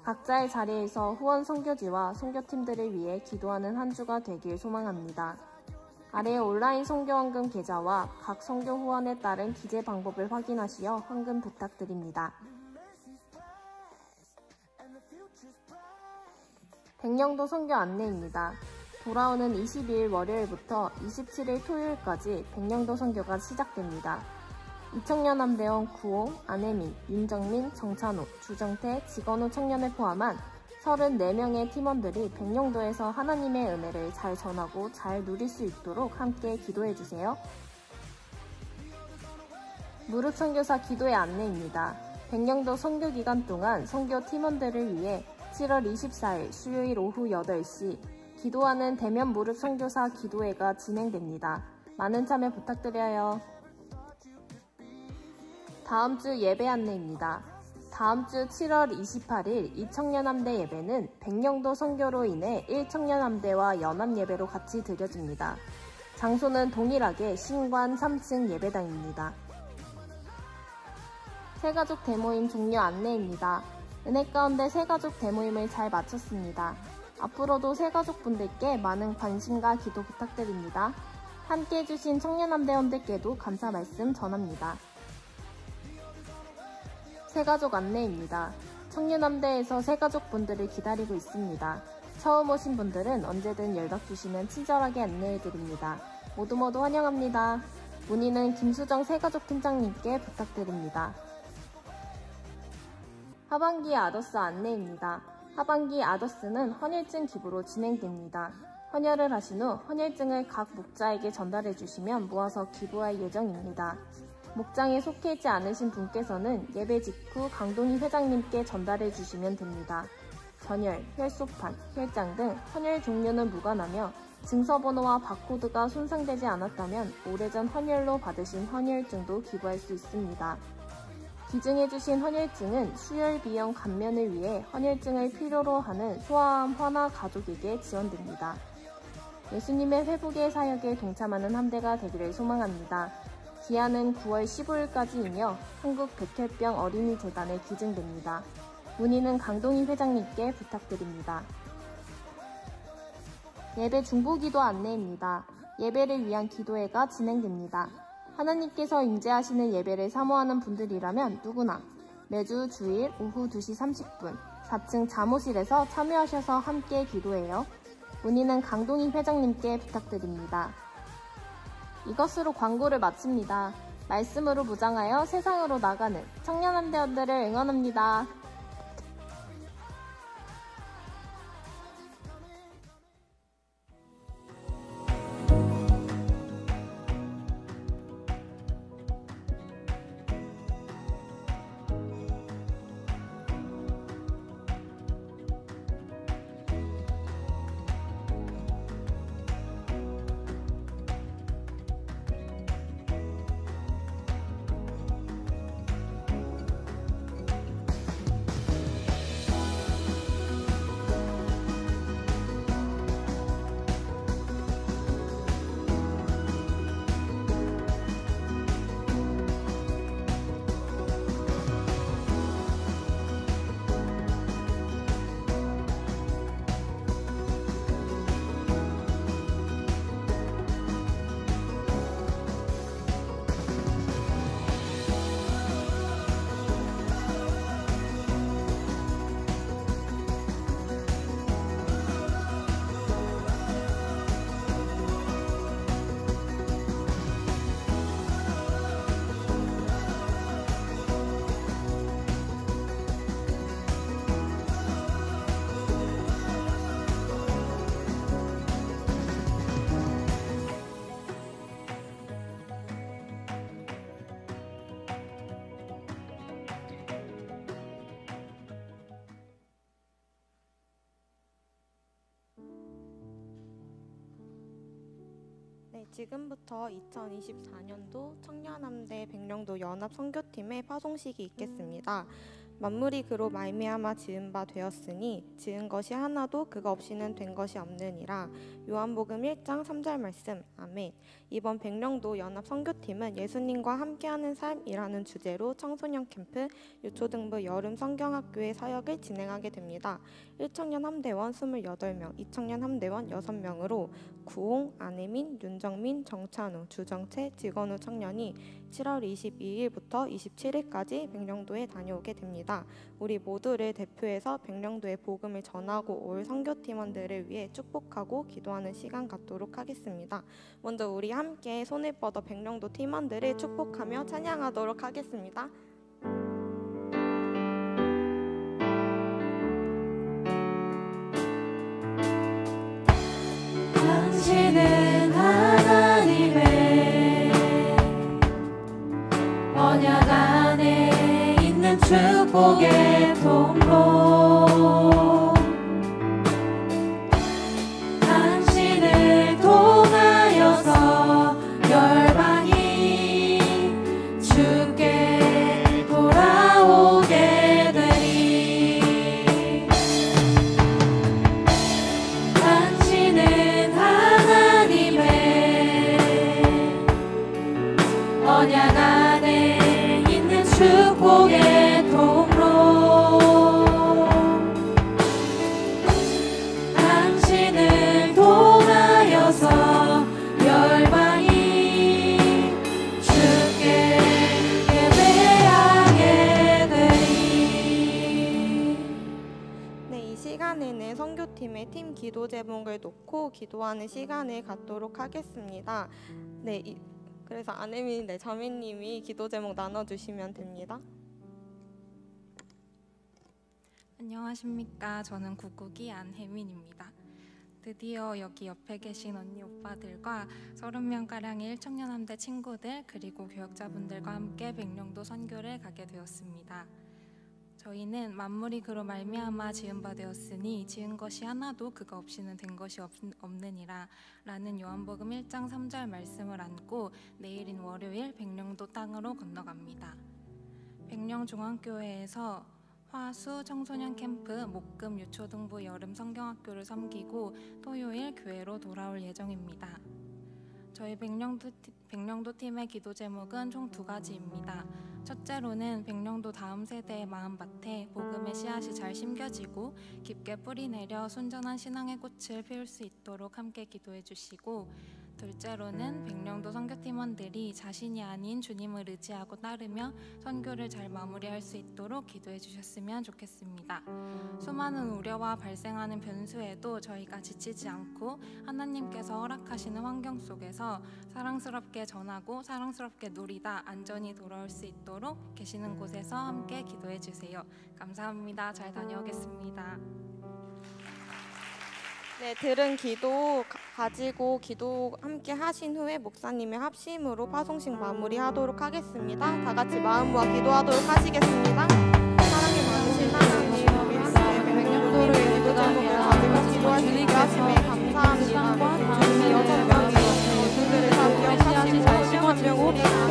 각자의 자리에서 후원 선교지와 선교팀들을 위해 기도하는 한 주가 되길 소망합니다. 아래 온라인 선교헌금 계좌와 각 선교 후원에 따른 기재 방법을 확인하시어 헌금 부탁드립니다. 백령도 선교 안내입니다. 돌아오는 22일 월요일부터 27일 토요일까지 백령도 선교가 시작됩니다. 이청년함대원 구홍, 안혜민, 윤정민, 정찬우, 주정태, 지건우 청년을 포함한 34명의 팀원들이 백령도에서 하나님의 은혜를 잘 전하고 잘 누릴 수 있도록 함께 기도해주세요. 무릎 선교사 기도의 안내입니다. 백령도 선교 기간 동안 선교 팀원들을 위해 7월 24일 수요일 오후 8시 기도하는 대면 무릎 선교사 기도회가 진행됩니다. 많은 참여 부탁드려요. 다음 주 예배 안내입니다. 다음 주 7월 28일 이청년함대 예배는 백령도 선교로 인해 1청년함대와 연합예배로 같이 드려집니다. 장소는 동일하게 신관 3층 예배당입니다. 새가족 대모임 종료 안내입니다. 은혜 가운데 새가족 대모임을 잘 마쳤습니다. 앞으로도 새가족분들께 많은 관심과 기도 부탁드립니다. 함께 해주신 청년함대원들께도 감사 말씀 전합니다. 새가족 안내입니다. 청년함대에서 새가족분들을 기다리고 있습니다. 처음 오신 분들은 언제든 연락 주시면 친절하게 안내해드립니다. 모두 환영합니다. 문의는 김수정 새가족팀장님께 부탁드립니다. 하반기 아더스 안내입니다. 하반기 아더스는 헌혈증 기부로 진행됩니다. 헌혈을 하신 후 헌혈증을 각 목자에게 전달해 주시면 모아서 기부할 예정입니다. 목장에 속해 있지 않으신 분께서는 예배 직후 강동희 회장님께 전달해 주시면 됩니다. 전혈, 혈소판, 혈장 등 헌혈 종류는 무관하며 증서번호와 바코드가 손상되지 않았다면 오래전 헌혈로 받으신 헌혈증도 기부할 수 있습니다. 기증해주신 헌혈증은 수혈 비용 감면을 위해 헌혈증을 필요로 하는 소아암 환화 가족에게 지원됩니다. 예수님의 회복의 사역에 동참하는 함대가 되기를 소망합니다. 기한은 9월 15일까지이며 한국백혈병 어린이재단에 기증됩니다. 문의는 강동희 회장님께 부탁드립니다. 예배 중보기도 안내입니다. 예배를 위한 기도회가 진행됩니다. 하나님께서 임재하시는 예배를 사모하는 분들이라면 누구나 매주 주일 오후 2시 30분 4층 자모실에서 참여하셔서 함께 기도해요. 문의는 강동희 회장님께 부탁드립니다. 이것으로 광고를 마칩니다. 말씀으로 무장하여 세상으로 나가는 청년함대원들을 응원합니다. 네, 지금부터 2024년도 청년함대 백령도 연합 선교팀의 파송식이 있겠습니다. 만물이 그로 말미암아 지은 바 되었으니 지은 것이 하나도 그가 없이는 된 것이 없느니라. 요한복음 1장 3절 말씀. 아멘. 이번 백령도 연합 선교팀은 예수님과 함께하는 삶이라는 주제로 청소년 캠프, 유초등부 여름 성경학교의 사역을 진행하게 됩니다. 1청년 함대원 28명, 2청년 함대원 6명으로 구홍, 안혜민, 윤정민, 정찬우, 주정채, 직원우 청년이 7월 22일부터 27일까지 백령도에 다녀오게 됩니다. 우리 모두를 대표해서 백령도의 복음을 전하고 올 선교팀원들을 위해 축복하고 기도하는 시간 갖도록 하겠습니다. 먼저 우리 함께 손을 뻗어 백령도 팀원들을 축복하며 찬양하도록 하겠습니다. 당신은 하나님의 언약 안에 있는 축복의 통로, 당신을 통하여서 열방이 주께 돌아오게 되리. 당신은 언약 안에 있는 축복의 통로, 당신을 통하여서 열방이 주께 예배하게 되리. 네, 이 시간에는 선교팀의 팀 기도 제목을 놓고 기도하는 시간을 갖도록 하겠습니다. 네, 그래서 안혜민 자매님이 기도 제목 나눠주시면 됩니다. 안녕하십니까. 저는 구국이 안혜민입니다. 드디어 여기 옆에 계신 언니 오빠들과 30명가량의 1청년 함대 친구들 그리고 교역자분들과 함께 백령도 선교를 가게 되었습니다. 저희는 만물이 그로 말미암아 지은 바 되었으니 지은 것이 하나도 그가 없이는 된 것이 없느니라 라는 요한복음 1장 3절 말씀을 안고 내일인 월요일 백령도 땅으로 건너갑니다. 백령중앙교회에서 화수 청소년 캠프, 목금 유초등부 여름 성경학교를 섬기고 토요일 교회로 돌아올 예정입니다. 저희 백령도 팀의 기도 제목은 총 2가지입니다. 첫째로는 백령도 다음 세대의 마음밭에 복음의 씨앗이 잘 심겨지고 깊게 뿌리내려 순전한 신앙의 꽃을 피울 수 있도록 함께 기도해 주시고, 둘째로는 백령도 선교팀원들이 자신이 아닌 주님을 의지하고 따르며 선교를 잘 마무리할 수 있도록 기도해 주셨으면 좋겠습니다. 수많은 우려와 발생하는 변수에도 저희가 지치지 않고 하나님께서 허락하시는 환경 속에서 사랑스럽게 전하고 사랑스럽게 누리다 안전히 돌아올 수 있도록 계시는 곳에서 함께 기도해 주세요. 감사합니다. 잘 다녀오겠습니다. 네, 들은 기도 가지고 기도 함께 하신 후에 목사님의 합심으로 파송식 마무리하도록 하겠습니다. 다 같이 마음 모아 기도하도록 하시겠습니다. 사랑이 많으신 하나님, 우리 함께 백령도를 기도 제목을 가지고 기도할 수 있게 하심에 감사합니다. 주님이 6명의 예수들을 다 기억하시고 심어주고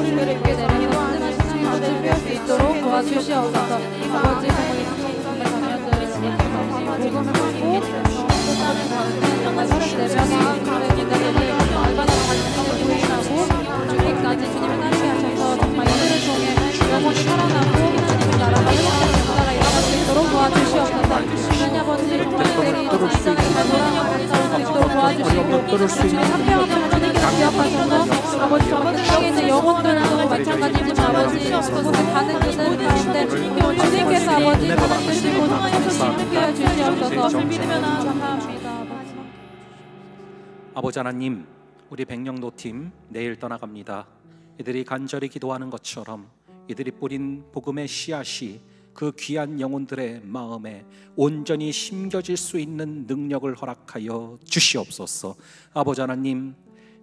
우리들을 위해서 기도하는 친구들 피울 수 있도록 도와주시옵소서. 아버지 부모님 성도의 자녀들을 복음을 받고 정말 34명의 가르치들을 얼마나 관심을 보이라고 죽기까지 주님을 따르게 하셔서 정말 이들을 통해 영혼이 살아나고 주님의 나라가 회복되는 역사가 일어날 수 있도록 도와주시옵소서. 하나님 아버지 정말 이들이 안전하게 잘 돌아갈 수 있도록 도와주시고 주님의 한평하는 주님께서 기억하셔서 아버지 정말 세상에 있는 영혼들도 마찬가지지만 아버지 그곳에 가는 이들 가운데 주님께서 아버지 가르치시고 지키어 주시옵소서. 감사합니다. 아버지 하나님, 우리 백령도 팀 내일 떠나갑니다. 이들이 간절히 기도하는 것처럼 이들이 뿌린 복음의 씨앗이 그 귀한 영혼들의 마음에 온전히 심겨질 수 있는 능력을 허락하여 주시옵소서. 아버지 하나님,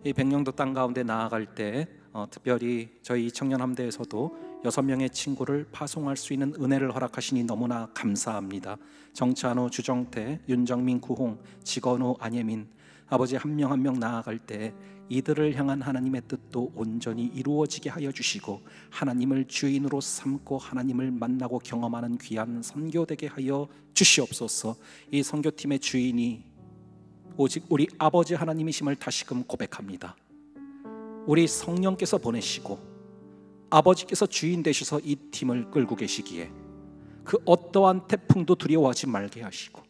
이 백령도 땅 가운데 나아갈 때 특별히 저희 청년 함대에서도 6명의 친구를 파송할 수 있는 은혜를 허락하시니 너무나 감사합니다. 정찬호, 주정태, 윤정민, 구홍, 직원우, 안예민 아버지 한 명 한 명 나아갈 때 이들을 향한 하나님의 뜻도 온전히 이루어지게 하여 주시고 하나님을 주인으로 삼고 하나님을 만나고 경험하는 귀한 선교되게 하여 주시옵소서. 이 선교팀의 주인이 오직 우리 아버지 하나님이심을 다시금 고백합니다. 우리 성령께서 보내시고 아버지께서 주인 되셔서 이 팀을 끌고 계시기에 그 어떠한 태풍도 두려워하지 말게 하시고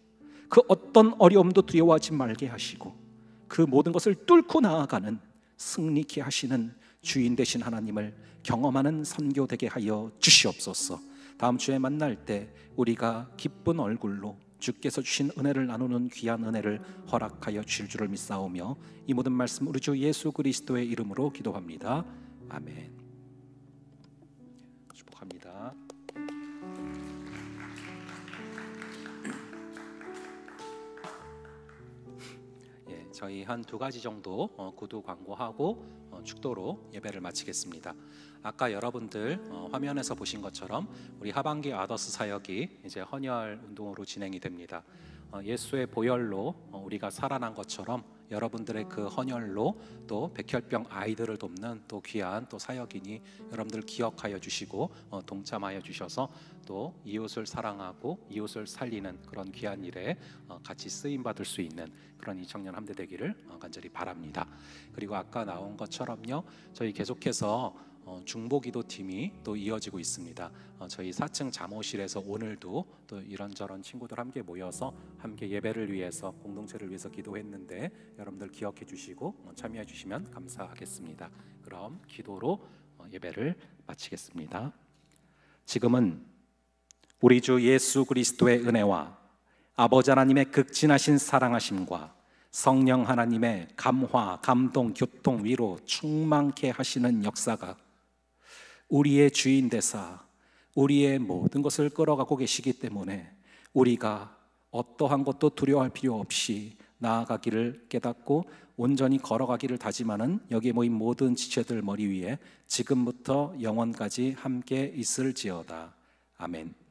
그 어떤 어려움도 두려워하지 말게 하시고 그 모든 것을 뚫고 나아가는 승리케 하시는 주인 되신 하나님을 경험하는 선교되게 하여 주시옵소서. 다음 주에 만날 때 우리가 기쁜 얼굴로 주께서 주신 은혜를 나누는 귀한 은혜를 허락하여 주실 줄을 믿사오며 이 모든 말씀 우리 주 예수 그리스도의 이름으로 기도합니다. 아멘. 축복합니다. 저희 한 2가지 정도 구두 광고하고 축도로 예배를 마치겠습니다. 아까 여러분들 화면에서 보신 것처럼 우리 하반기 아더스 사역이 이제 헌혈 운동으로 진행이 됩니다. 예수의 보혈로 우리가 살아난 것처럼 여러분들의 그 헌혈로 또 백혈병 아이들을 돕는 또 귀한 또 사역이니 여러분들 기억하여 주시고 동참하여 주셔서 또 이웃을 사랑하고 이웃을 살리는 그런 귀한 일에 같이 쓰임 받을 수 있는 그런 이 청년 함대 되기를 간절히 바랍니다. 그리고 아까 나온 것처럼요, 저희 계속해서 중보기도 팀이 또 이어지고 있습니다. 저희 4층 잠옷실에서 오늘도 또 이런저런 친구들 함께 모여서 함께 예배를 위해서 공동체를 위해서 기도했는데 여러분들 기억해 주시고 참여해 주시면 감사하겠습니다. 그럼 기도로 예배를 마치겠습니다. 지금은 우리 주 예수 그리스도의 은혜와 아버지 하나님의 극진하신 사랑하심과 성령 하나님의 감화, 감동, 교통, 위로 충만케 하시는 역사가 우리의 주인 되사 우리의 모든 것을 끌어가고 계시기 때문에 우리가 어떠한 것도 두려워할 필요 없이 나아가기를 깨닫고 온전히 걸어가기를 다짐하는 여기 모인 모든 지체들 머리 위에 지금부터 영원까지 함께 있을지어다. 아멘.